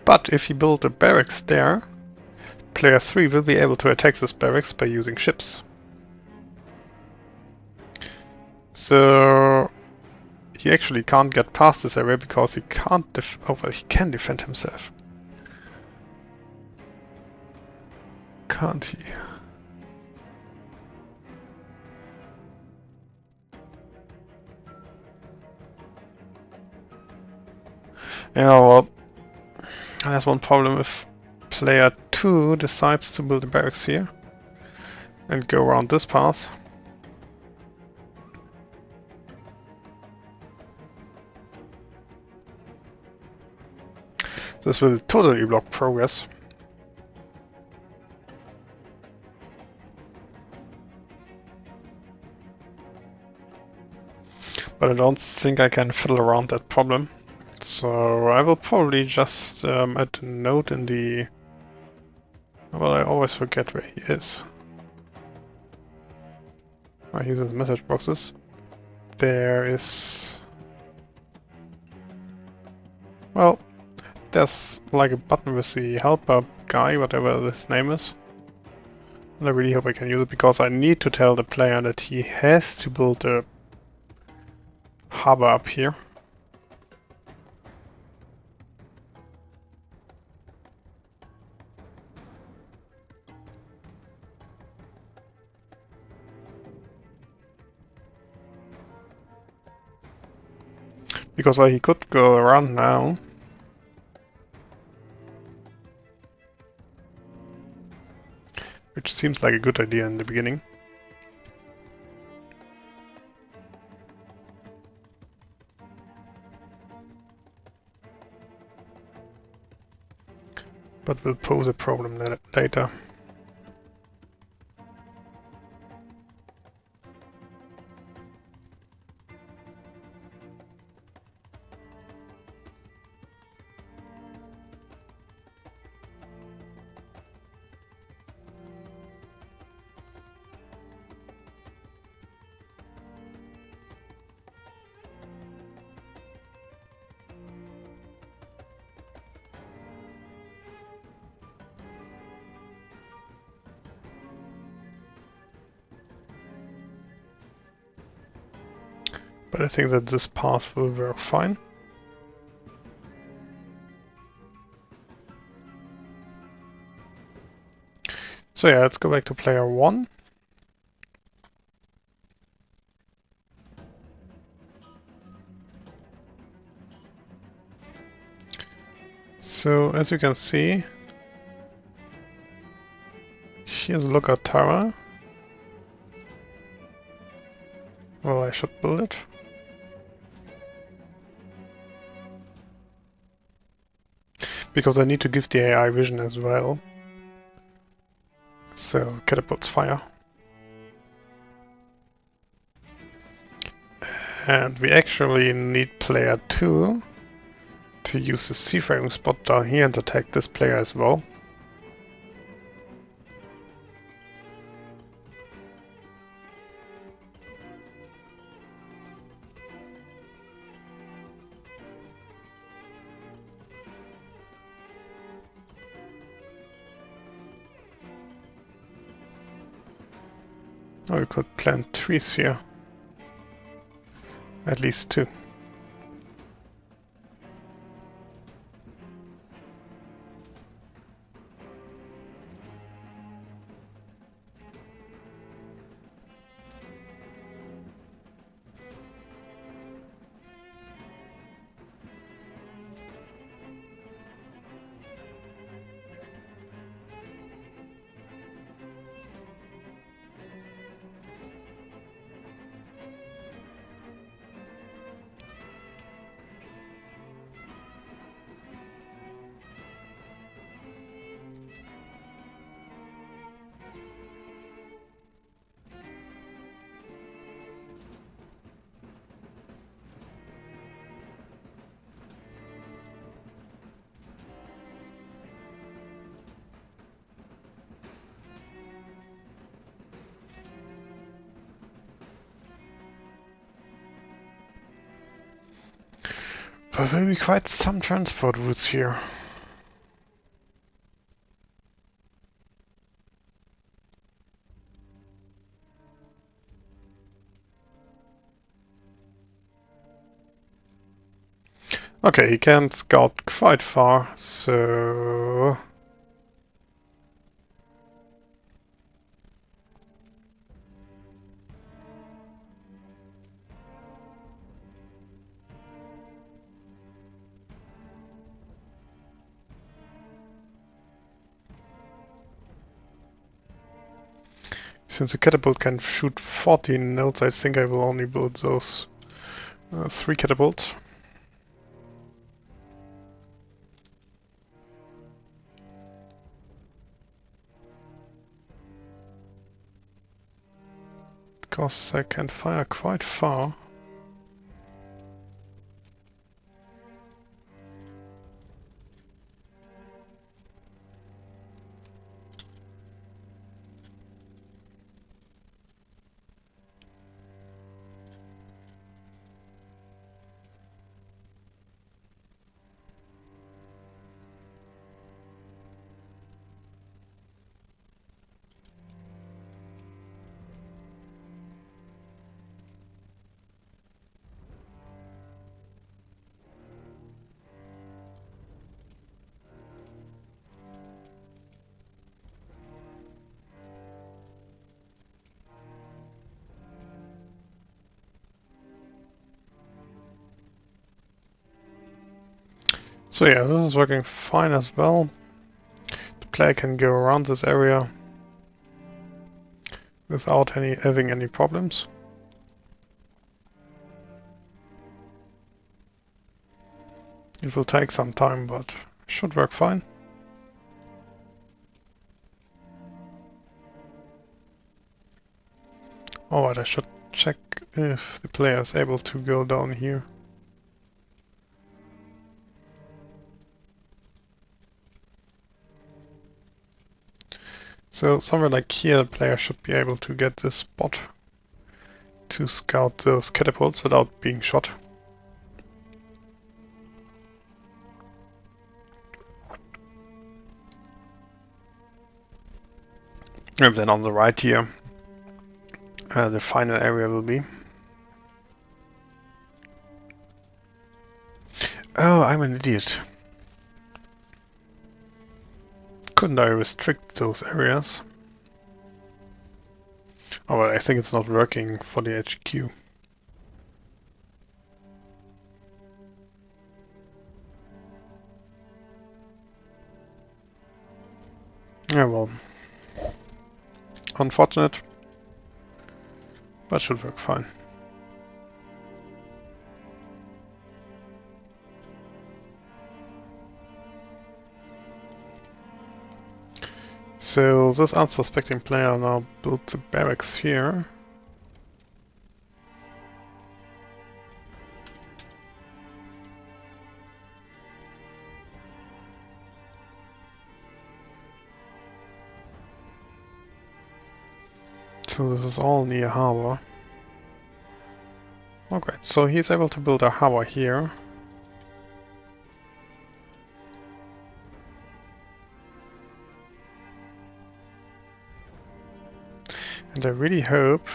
but if you build a barracks there, player 3 will be able to attack this barracks by using ships. So he actually can't get past this area because he can't well, he can defend himself. Can't he? Yeah, well, there's one problem if player 2 decides to build a barracks here and go around this path. This will totally block progress. But I don't think I can fiddle around that problem. So I will probably just add a note in the... Well, I always forget where he is. Oh, he's in the message boxes. There is... Well, there's like a button with the helper guy, whatever his name is. And I really hope I can use it because I need to tell the player that he has to build a harbor up here. Because well, he could go around now. Which seems like a good idea in the beginning. But will pose a problem later. But I think that this path will work fine. So yeah, let's go back to player 1. So as you can see, here's a lookout tower. Well, I should build it. Because I need to give the AI vision as well. So, catapults fire. And we actually need player 2 to use the seafaring spot down here and attack this player as well. Or we could plant trees here. At least 2. There will be quite some transport routes here. Okay, he can scout quite far, so... Since a catapult can shoot 14 nodes, I think I will only build those 3 catapults. Because I can fire quite far. So yeah, this is working fine as well. The player can go around this area without having any problems. It will take some time, but should work fine. Alright, I should check if the player is able to go down here. So somewhere like here, the player should be able to get this spot to scout those catapults without being shot. And then on the right here, the final area will be. Oh, I'm an idiot. Couldn't I restrict those areas? Oh, well, I think it's not working for the HQ. Yeah, well, unfortunate, but should work fine. So this unsuspecting player now built the barracks here. So this is all near harbor. Oh great, so he's able to build a harbor here. And I really hope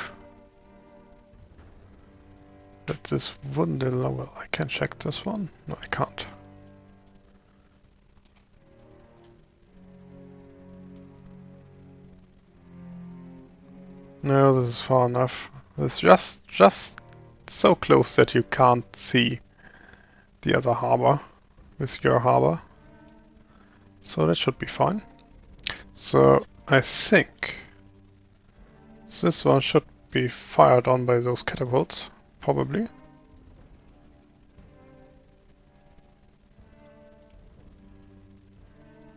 that this wouldn't allow... Well, I can check this one. No, I can't. No, this is far enough. It's just so close that you can't see the other harbor with your harbor. So that should be fine. So I think this one should be fired on by those catapults, probably.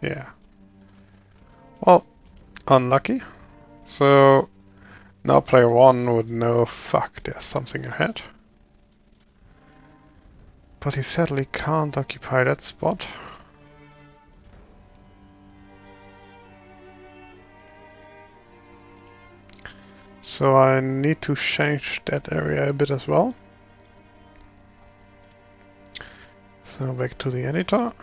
Yeah. Well, unlucky. So now player 1 would know, fuck, there's something ahead. But he sadly can't occupy that spot. So I need to change that area a bit as well. So back to the editor.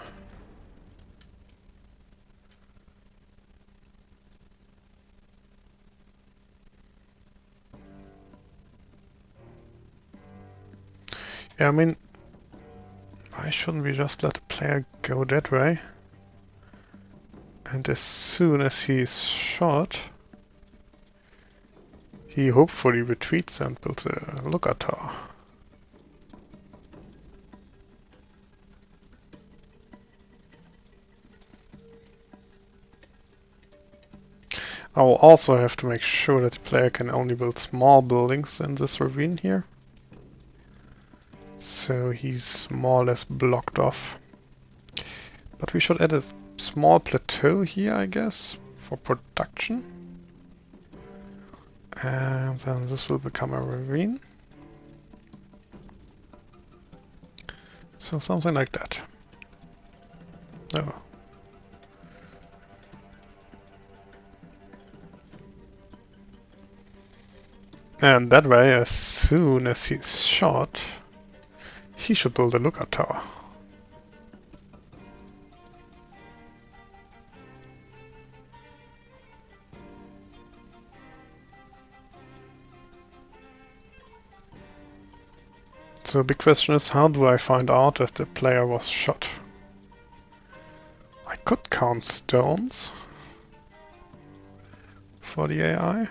Yeah, I mean, why shouldn't we just let the player go that way? And as soon as he's shot, he hopefully retreats and builds a lookout tower. I will also have to make sure that the player can only build small buildings in this ravine here. So he's more or less blocked off. But we should add a small plateau here, I guess, for production. And then this will become a ravine. So something like that. Oh. And that way, as soon as he's shot, he should build a lookout tower. So the big question is, how do I find out that the player was shot? I could count stones for the AI,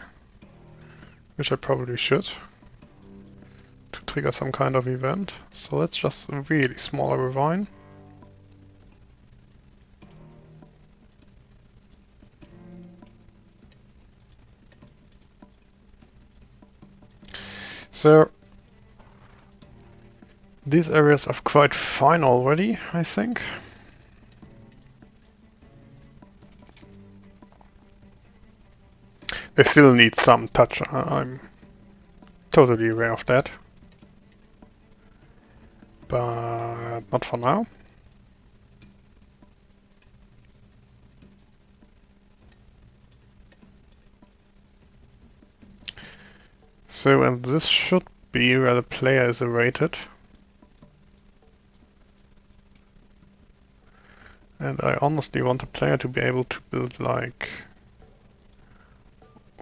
which I probably should, to trigger some kind of event. So let's just a really small ravine. So these areas are quite fine already, I think. They still need some touch, I'm totally aware of that. But not for now. So, and this should be where the player is awaited. And I honestly want the player to be able to build like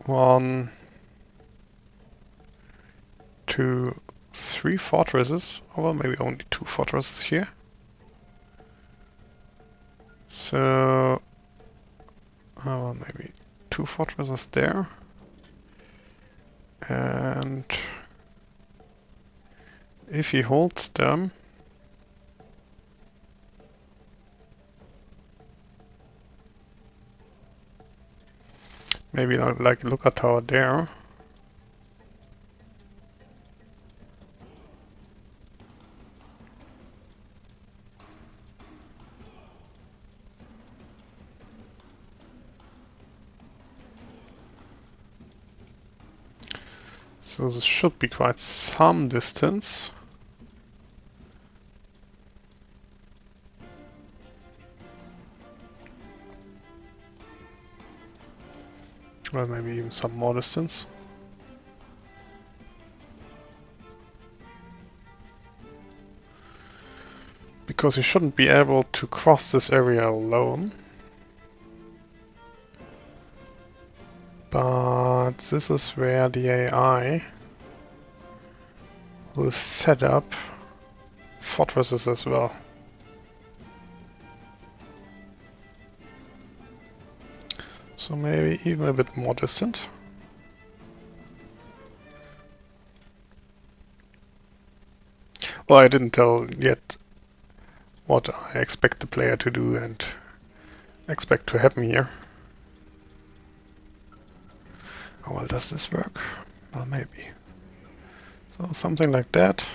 1, 2, 3 fortresses, or well, maybe only 2 fortresses here. So, well, maybe 2 fortresses there. And if he holds them, maybe like a lookout tower there. So this should be quite some distance. Well, maybe even some more distance. Because you shouldn't be able to cross this area alone. But this is where the AI will set up fortresses as well. So maybe even a bit more distant. Well, I didn't tell yet what I expect the player to do and expect to happen here. Oh, well, does this work? Well, maybe. So something like that.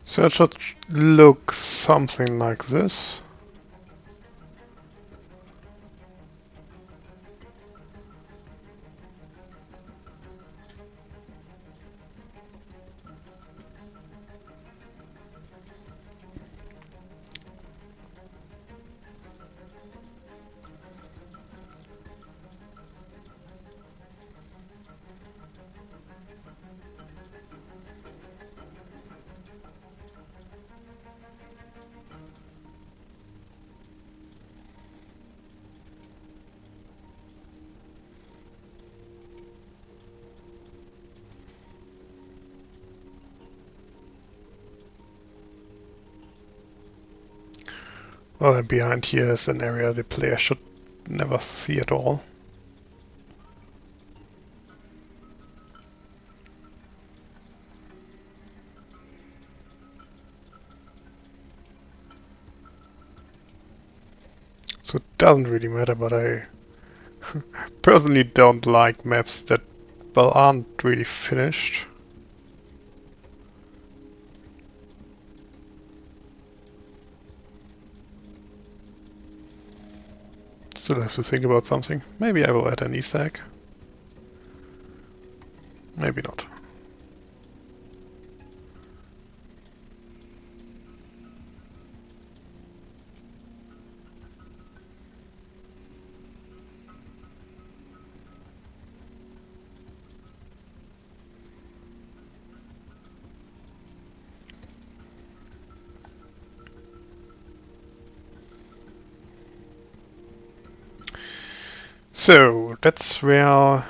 So it should look something like this. Well, and behind here is an area the player should never see at all. So it doesn't really matter, but I personally don't like maps that, well, aren't really finished. Still have to think about something. Maybe I will add an Easter egg. Maybe not. So that's where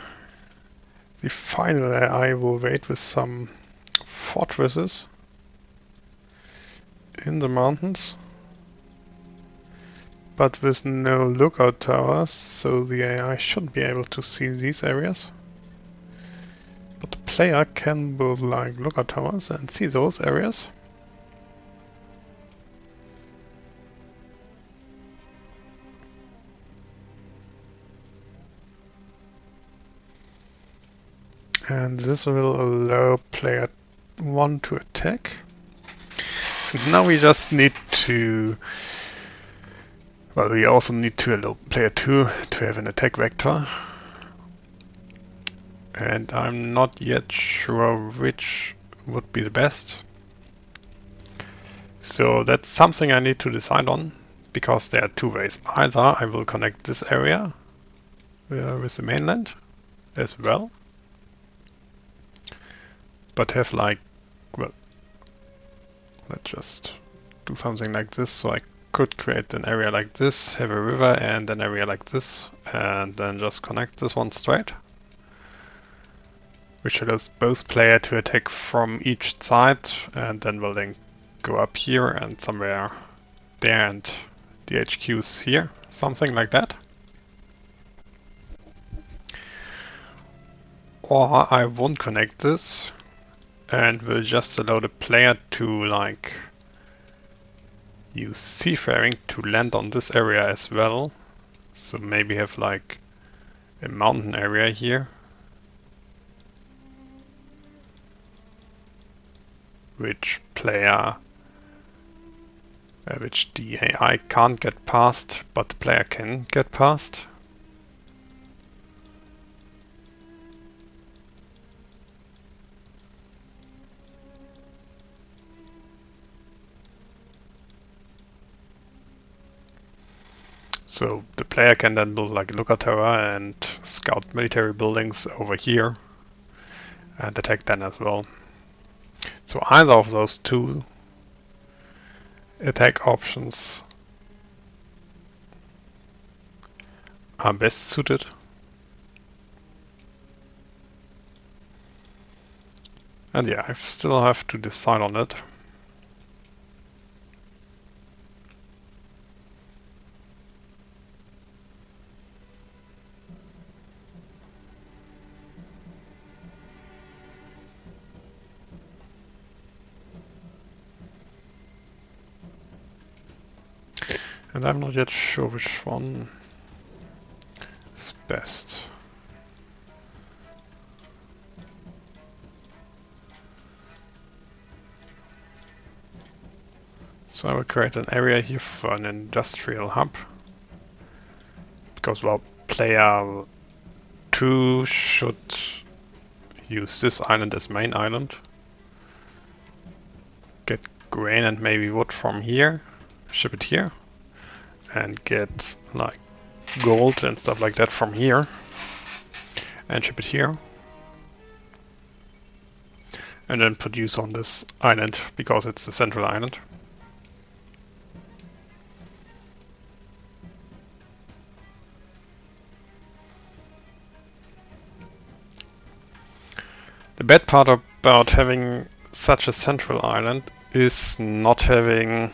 the final AI will wait with some fortresses in the mountains, but with no lookout towers, so the AI shouldn't be able to see these areas. But the player can build like lookout towers and see those areas. And this will allow player 1 to attack. And now we just need to... Well, we also need to allow player 2 to have an attack vector. And I'm not yet sure which would be the best. So that's something I need to decide on, because there are two ways. Either I will connect this area with the mainland as well, but have like, well, let's just do something like this. So I could create an area like this, have a river and an area like this, and then just connect this one straight, which allows both players to attack from each side, and then we'll then go up here and somewhere there, and the HQ's here, something like that. Or I won't connect this and will just allow the player to like use seafaring to land on this area as well. So maybe have like a mountain area here, which the AI can't get past, but the player can get past. So the player can then build like a lookout tower and scout military buildings over here and attack then as well. So either of those two attack options are best suited. And yeah, I still have to decide on it. And I'm not yet sure which one is best. So I will create an area here for an industrial hub. Because, well, player 2 should use this island as main island. Get grain and maybe wood from here, ship it here. And get like gold and stuff like that from here and ship it here, and then produce on this island because it's the central island. The bad part about having such a central island is not having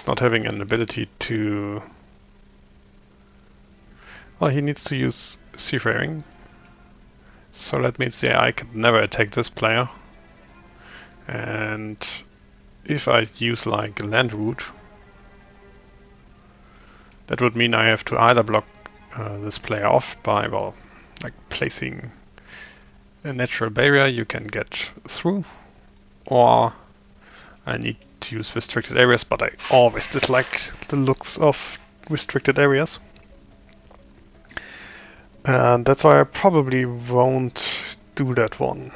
he's not having an ability to... Well, he needs to use seafaring. So that means the AI can never attack this player. And if I use like a land route, that would mean I have to either block this player off by, well, like placing a natural barrier you can get through, or I need to use restricted areas, but I always dislike the looks of restricted areas. And that's why I probably won't do that one.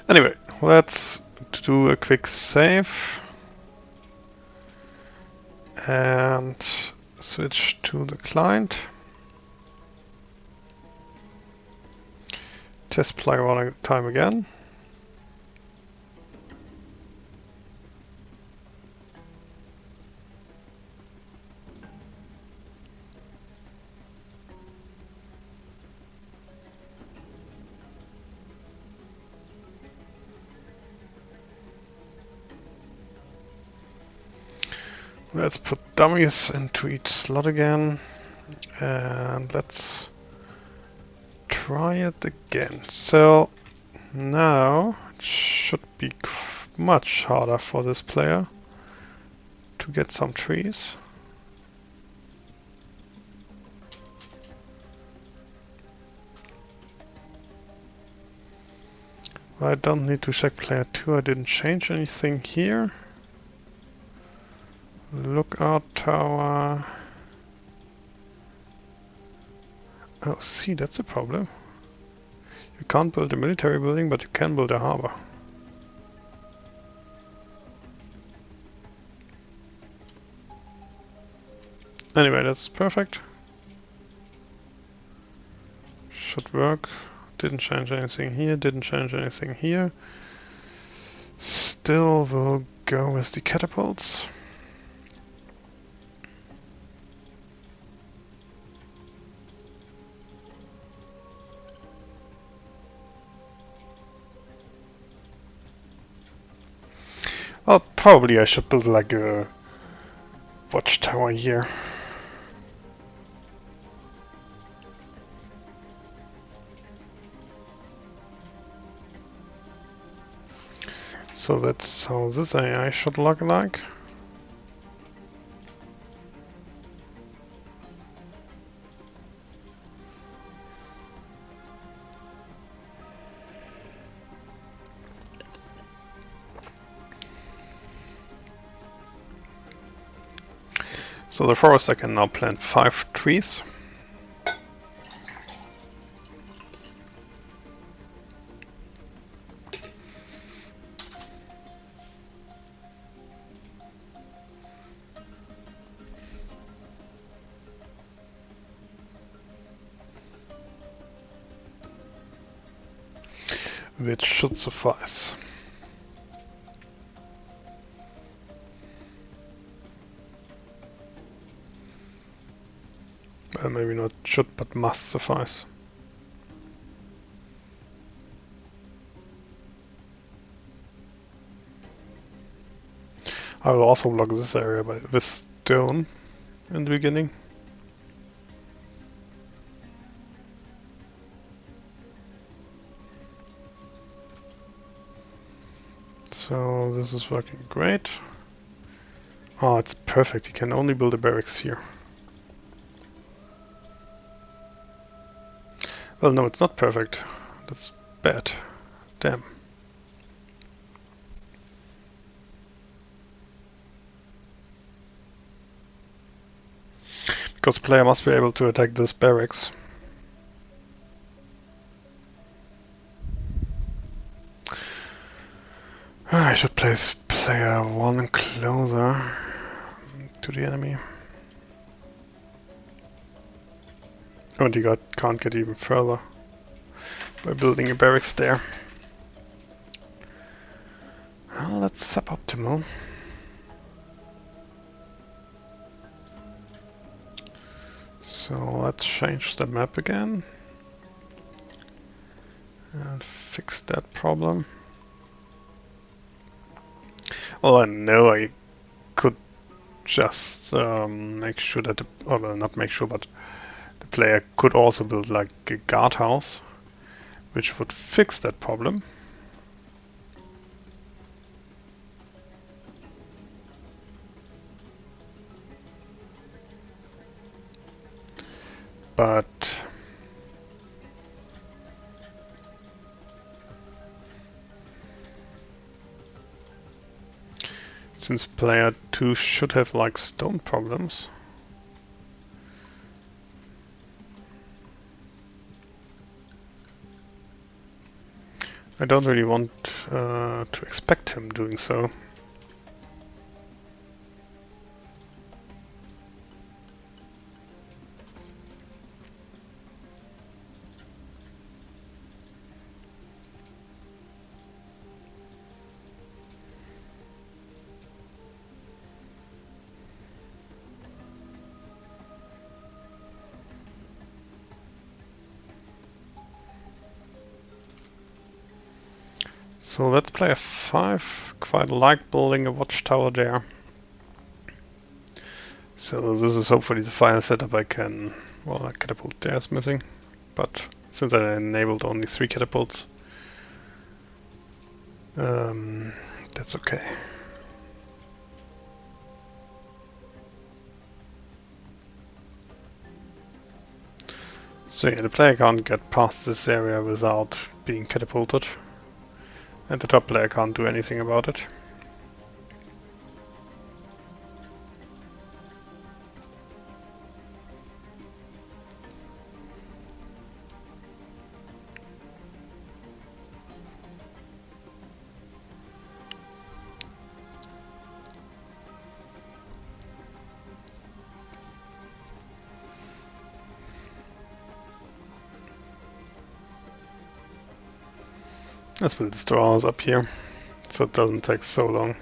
Anyway, let's do a quick save and switch to the client. Test player one time again. Let's put dummies into each slot again, and let's try it again. So now it should be much harder for this player to get some trees. I don't need to check player 2, I didn't change anything here. Lookout tower. Oh, see, that's a problem. You can't build a military building, but you can build a harbor. Anyway, that's perfect. Should work. Didn't change anything here, didn't change anything here. Still will go with the catapults. Well, probably I should build like a watchtower here. So that's how this AI should look like. So the forest I can now plant 5 trees. Which should suffice. Maybe not should, but must suffice. I will also block this area with stone in the beginning. So this is working great. Oh, it's perfect. You can only build a barracks here. Well, no, it's not perfect. That's bad. Damn. Because the player must be able to attack this barracks. I should place player 1 closer to the enemy. And you can't get even further by building a barracks there. Well, that's suboptimal. So let's change the map again and fix that problem. Well, I know I could just make sure that, well, not make sure, but the player could also build like a guardhouse, which would fix that problem. But since player 2 should have like stone problems, I don't really want to expect him doing so. So let's play a 5. Quite like building a watchtower there. So this is hopefully the final setup I can... Well, a catapult there is missing. But since I enabled only 3 catapults, that's okay. So yeah, the player can't get past this area without being catapulted. And the top player can't do anything about it. Let's build the storehouse up here, so it doesn't take so long.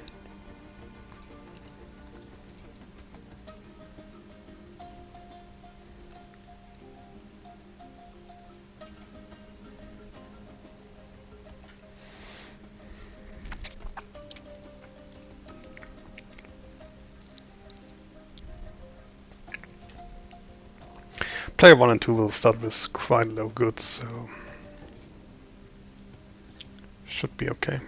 Player 1 and 2 will start with quite low goods, so should be okay.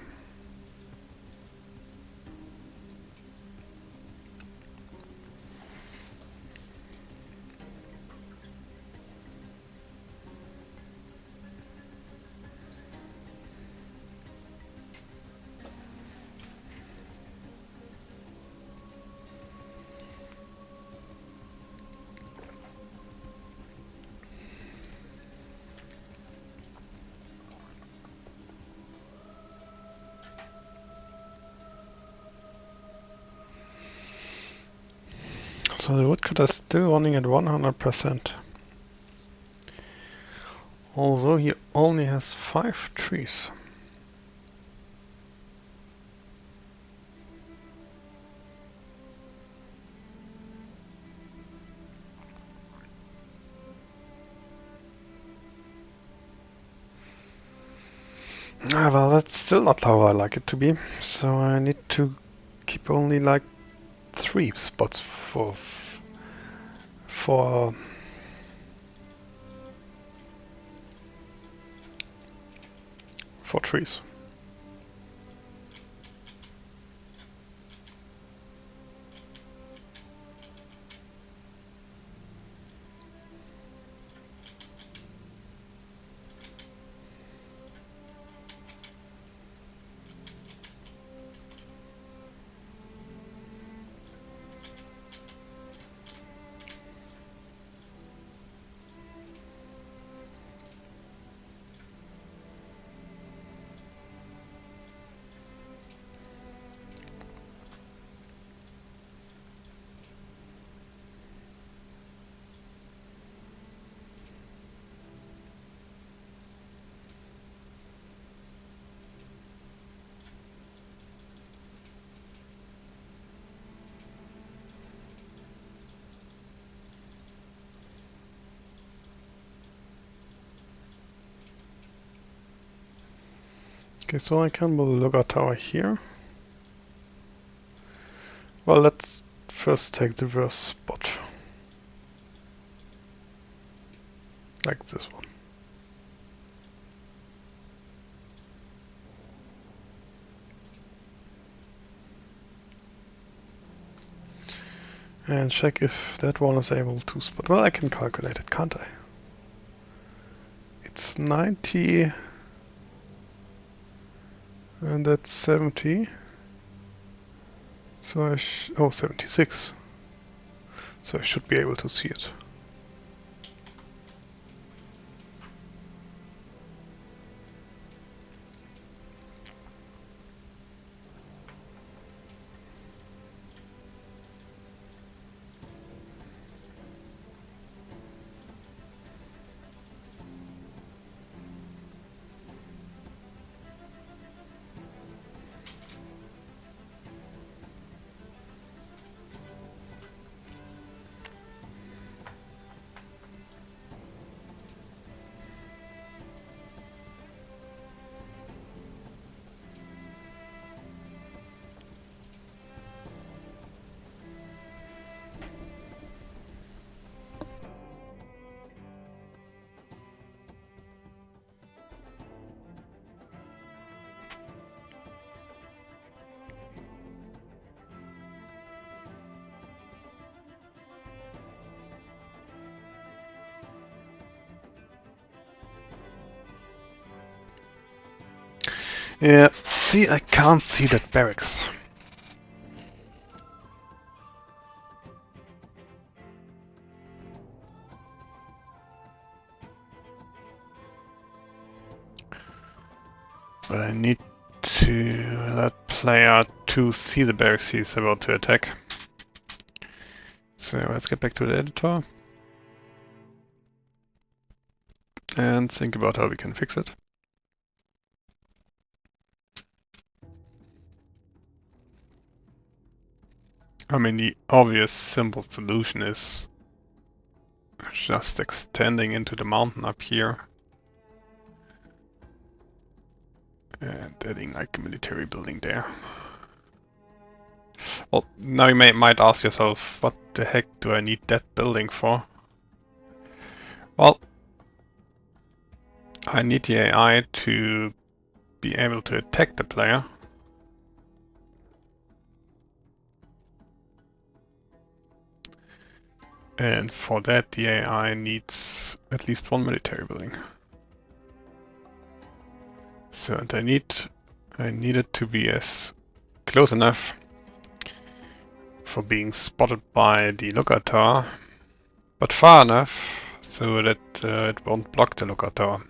So the woodcutter is still running at 100%. Although he only has 5 trees. Ah, well, that's still not how I like it to be. So I need to keep only like 3 spots for trees. Okay, so I can build a lookout tower here. Well, let's first take the worst spot. Like this one. And check if that one is able to spot. Well, I can calculate it, can't I? It's 90 and that's 70. So I 76. So I should be able to see it. Yeah, see, I can't see that barracks. But I need to let player 2 see the barracks he's about to attack. So let's get back to the editor. And think about how we can fix it. I mean, the obvious simple solution is just extending into the mountain up here. And adding like a military building there. Well, now you might ask yourself, what the heck do I need that building for? Well, I need the AI to be able to attack the player. And for that the AI needs at least one military building. So and I need it to be as close enough for being spotted by the lookout tower, but far enough so that it won't block the lookout tower.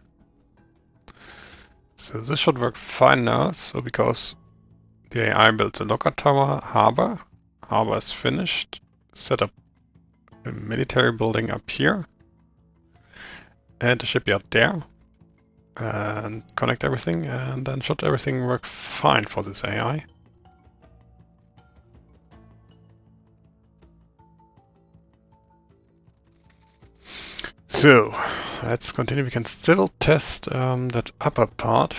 So this should work fine now. So because the AI builds a lookout tower, harbor is finished, set up a military building up here and a shipyard there, and connect everything, and then should everything work fine for this AI. So let's continue. We can still test that upper part.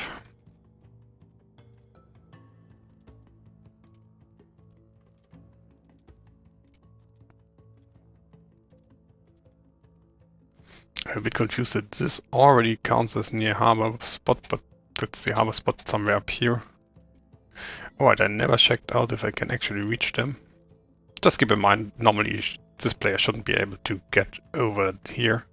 I'm a bit confused that this already counts as near harbor spot, but that's the harbor spot somewhere up here. Alright, I never checked out if I can actually reach them. Just keep in mind, normally this player shouldn't be able to get over here.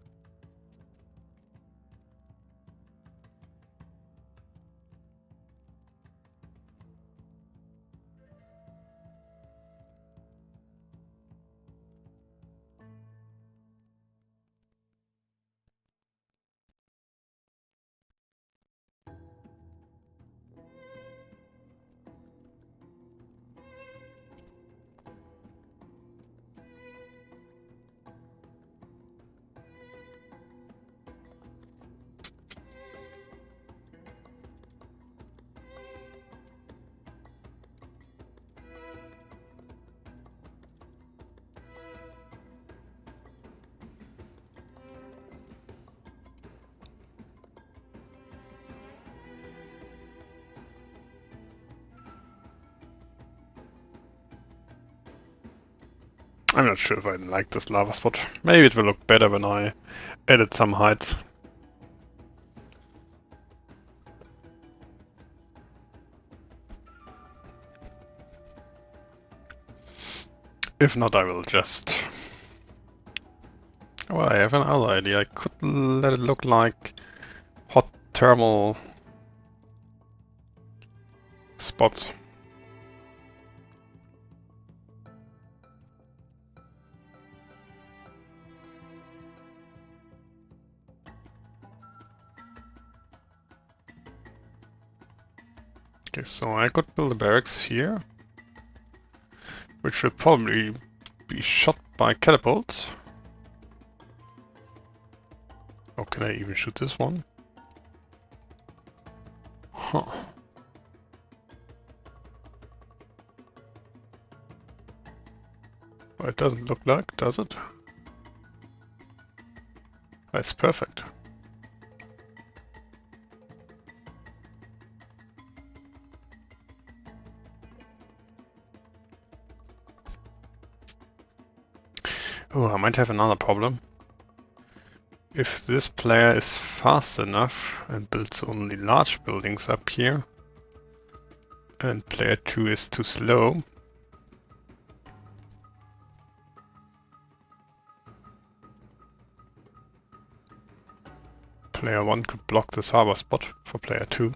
I'm not sure if I like this lava spot. Maybe it will look better when I edit some heights. If not, I will just... Well, I have another idea. I could let it look like hot thermal spots. Okay, so I could build a barracks here, which will probably be shot by catapults. Or can I even shoot this one? Huh. Well, it doesn't look like, does it? That's perfect. Oh, I might have another problem. If this player is fast enough and builds only large buildings up here, and player 2 is too slow, player 1 could block this harbor spot for player 2.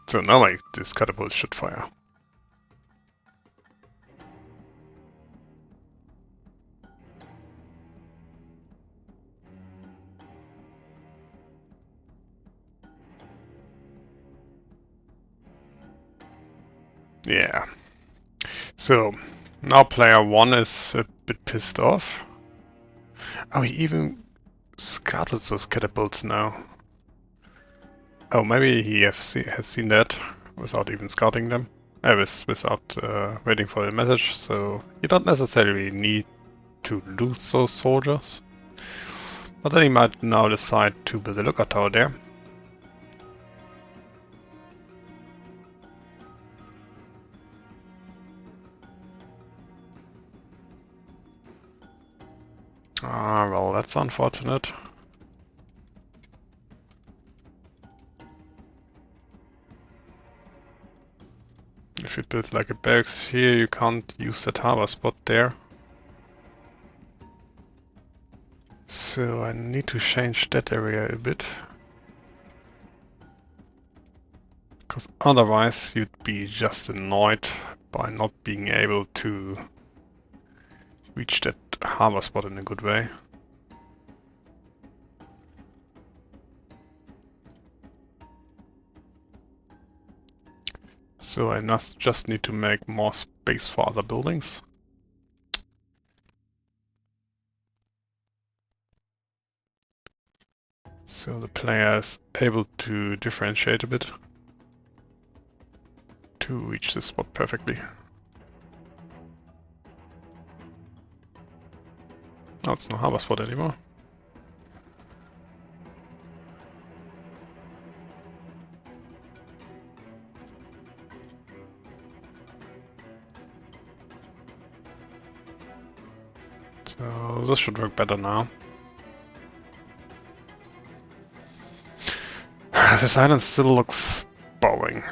So now this catapult should fire. Yeah. So now player 1 is a bit pissed off. Oh, he even scouted those catapults now. Oh, maybe he has seen that without even scouting them. Without waiting for the message, so you don't necessarily need to lose those soldiers. But then he might now decide to build a lookout tower there. Ah, well, that's unfortunate. If you build like a barracks here, you can't use that harbor spot there. So I need to change that area a bit. Because otherwise you'd be just annoyed by not being able to reach that harbor spot in a good way. So I just need to make more space for other buildings. So the player is able to differentiate a bit to reach this spot perfectly. Oh, it's no harbor spot anymore. So this should work better now. This island still looks boring.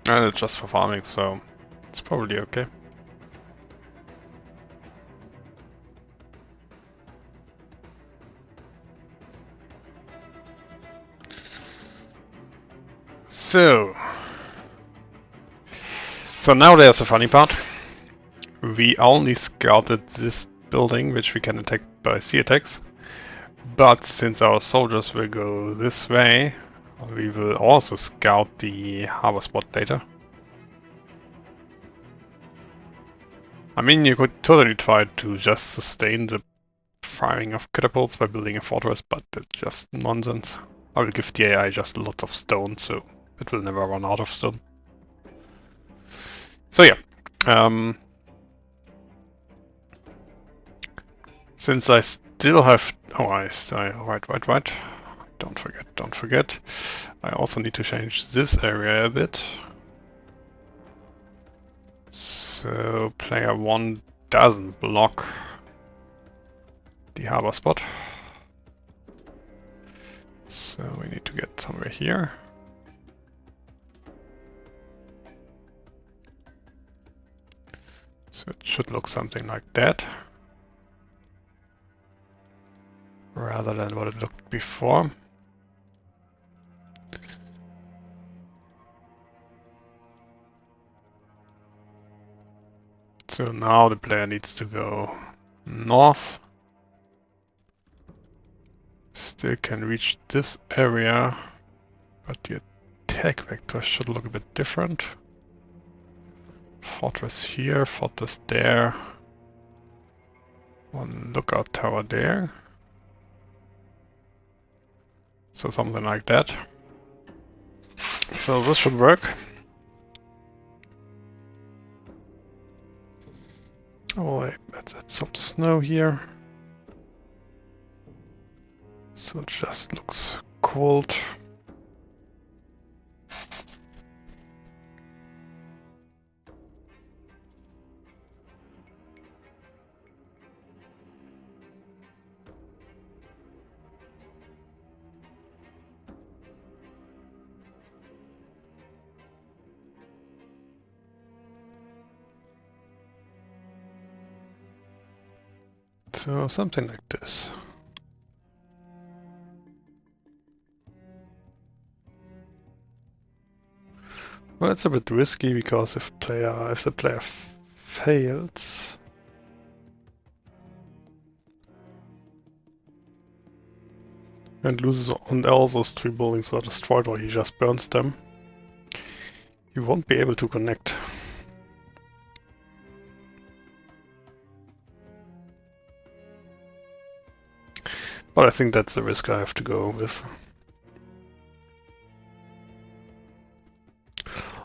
And it's just for farming, so it's probably okay. So now there's a funny part. We only scouted this building, which we can attack by sea attacks. But since our soldiers will go this way, we will also scout the harbor spot later. I mean, you could totally try to just sustain the firing of catapults by building a fortress, but that's just nonsense. I will give the AI just lots of stone, so it will never run out of stone. So yeah, since I still have... Oh, right. Don't forget. I also need to change this area a bit. So player 1 doesn't block the harbor spot. So we need to get somewhere here. So it should look something like that, rather than what it looked before. So now the player needs to go north. Still can reach this area, but the attack vector should look a bit different. Fortress here, fortress there. One lookout tower there. So something like that. So this should work. Oh wait, let's add some snow here. So it just looks cold. So something like this. Well, it's a bit risky because if the player fails, and loses and all those 3 buildings are destroyed or he just burns them, he won't be able to connect. But I think that's the risk I have to go with.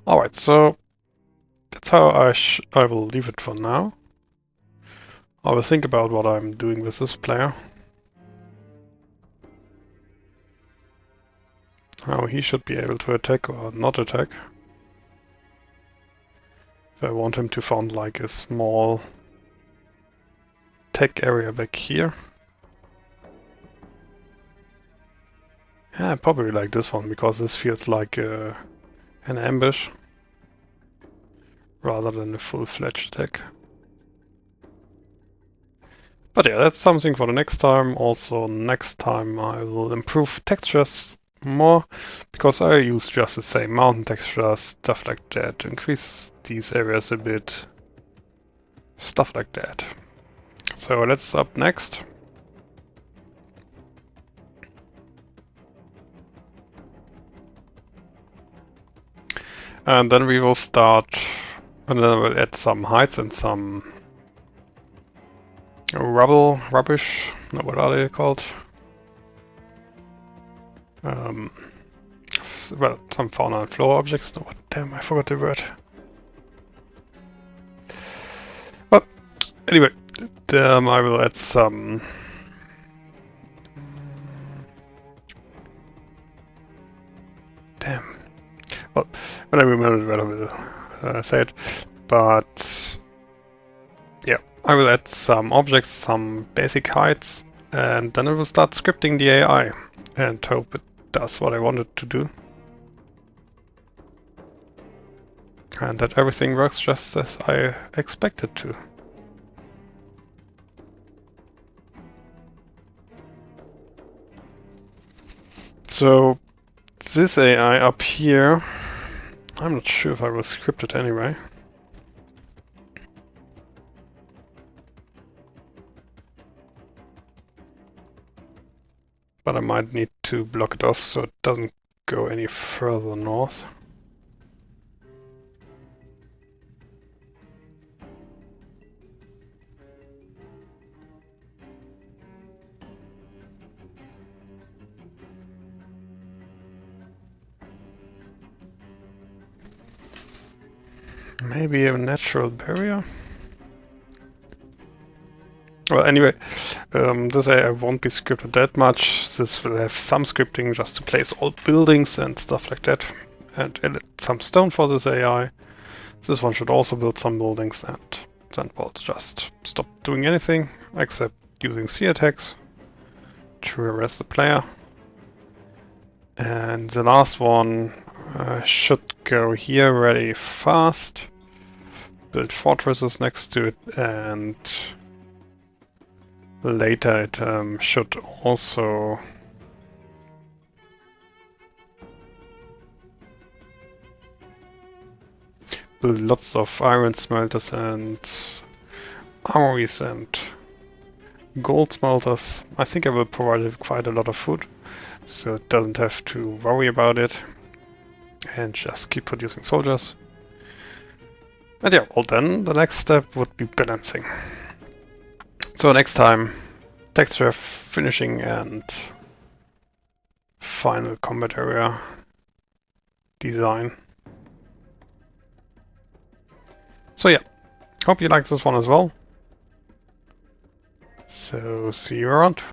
Alright, so that's how I will leave it for now. I will think about what I'm doing with this player. How he should be able to attack or not attack. If I want him to found like a small tech area back here. Yeah, I probably like this one because this feels like an ambush rather than a full-fledged attack. But yeah, that's something for the next time. Also, next time I will improve textures more because I use just the same mountain textures, stuff like that, to increase these areas a bit, stuff like that. So let's up next. And then we will start, and then we'll add some heights and some rubbish, no, what are they called? Well, some fauna and flora objects. No, damn, I forgot the word. But anyway, I will add some damn. Well, when I remember it, I will say it. But yeah, I will add some objects, some basic heights, and then I will start scripting the AI and hope it does what I want it to do. And that everything works just as I expect it to. So this AI up here, I'm not sure if I will script it anyway. But I might need to block it off so it doesn't go any further north. Maybe a natural barrier? Well, anyway, this AI won't be scripted that much. This will have some scripting just to place all buildings and stuff like that, and edit some stone for this AI. This one should also build some buildings, and then we'll just stop doing anything except using C attacks to arrest the player. And the last one should go here really fast. Build fortresses next to it, and later it should also build lots of iron smelters and armories and gold smelters. I think I will provide it quite a lot of food, so it doesn't have to worry about it, and just keep producing soldiers. And yeah, well then, the next step would be balancing. So next time, texture, finishing, and final combat area design. So yeah, hope you liked this one as well. So see you around.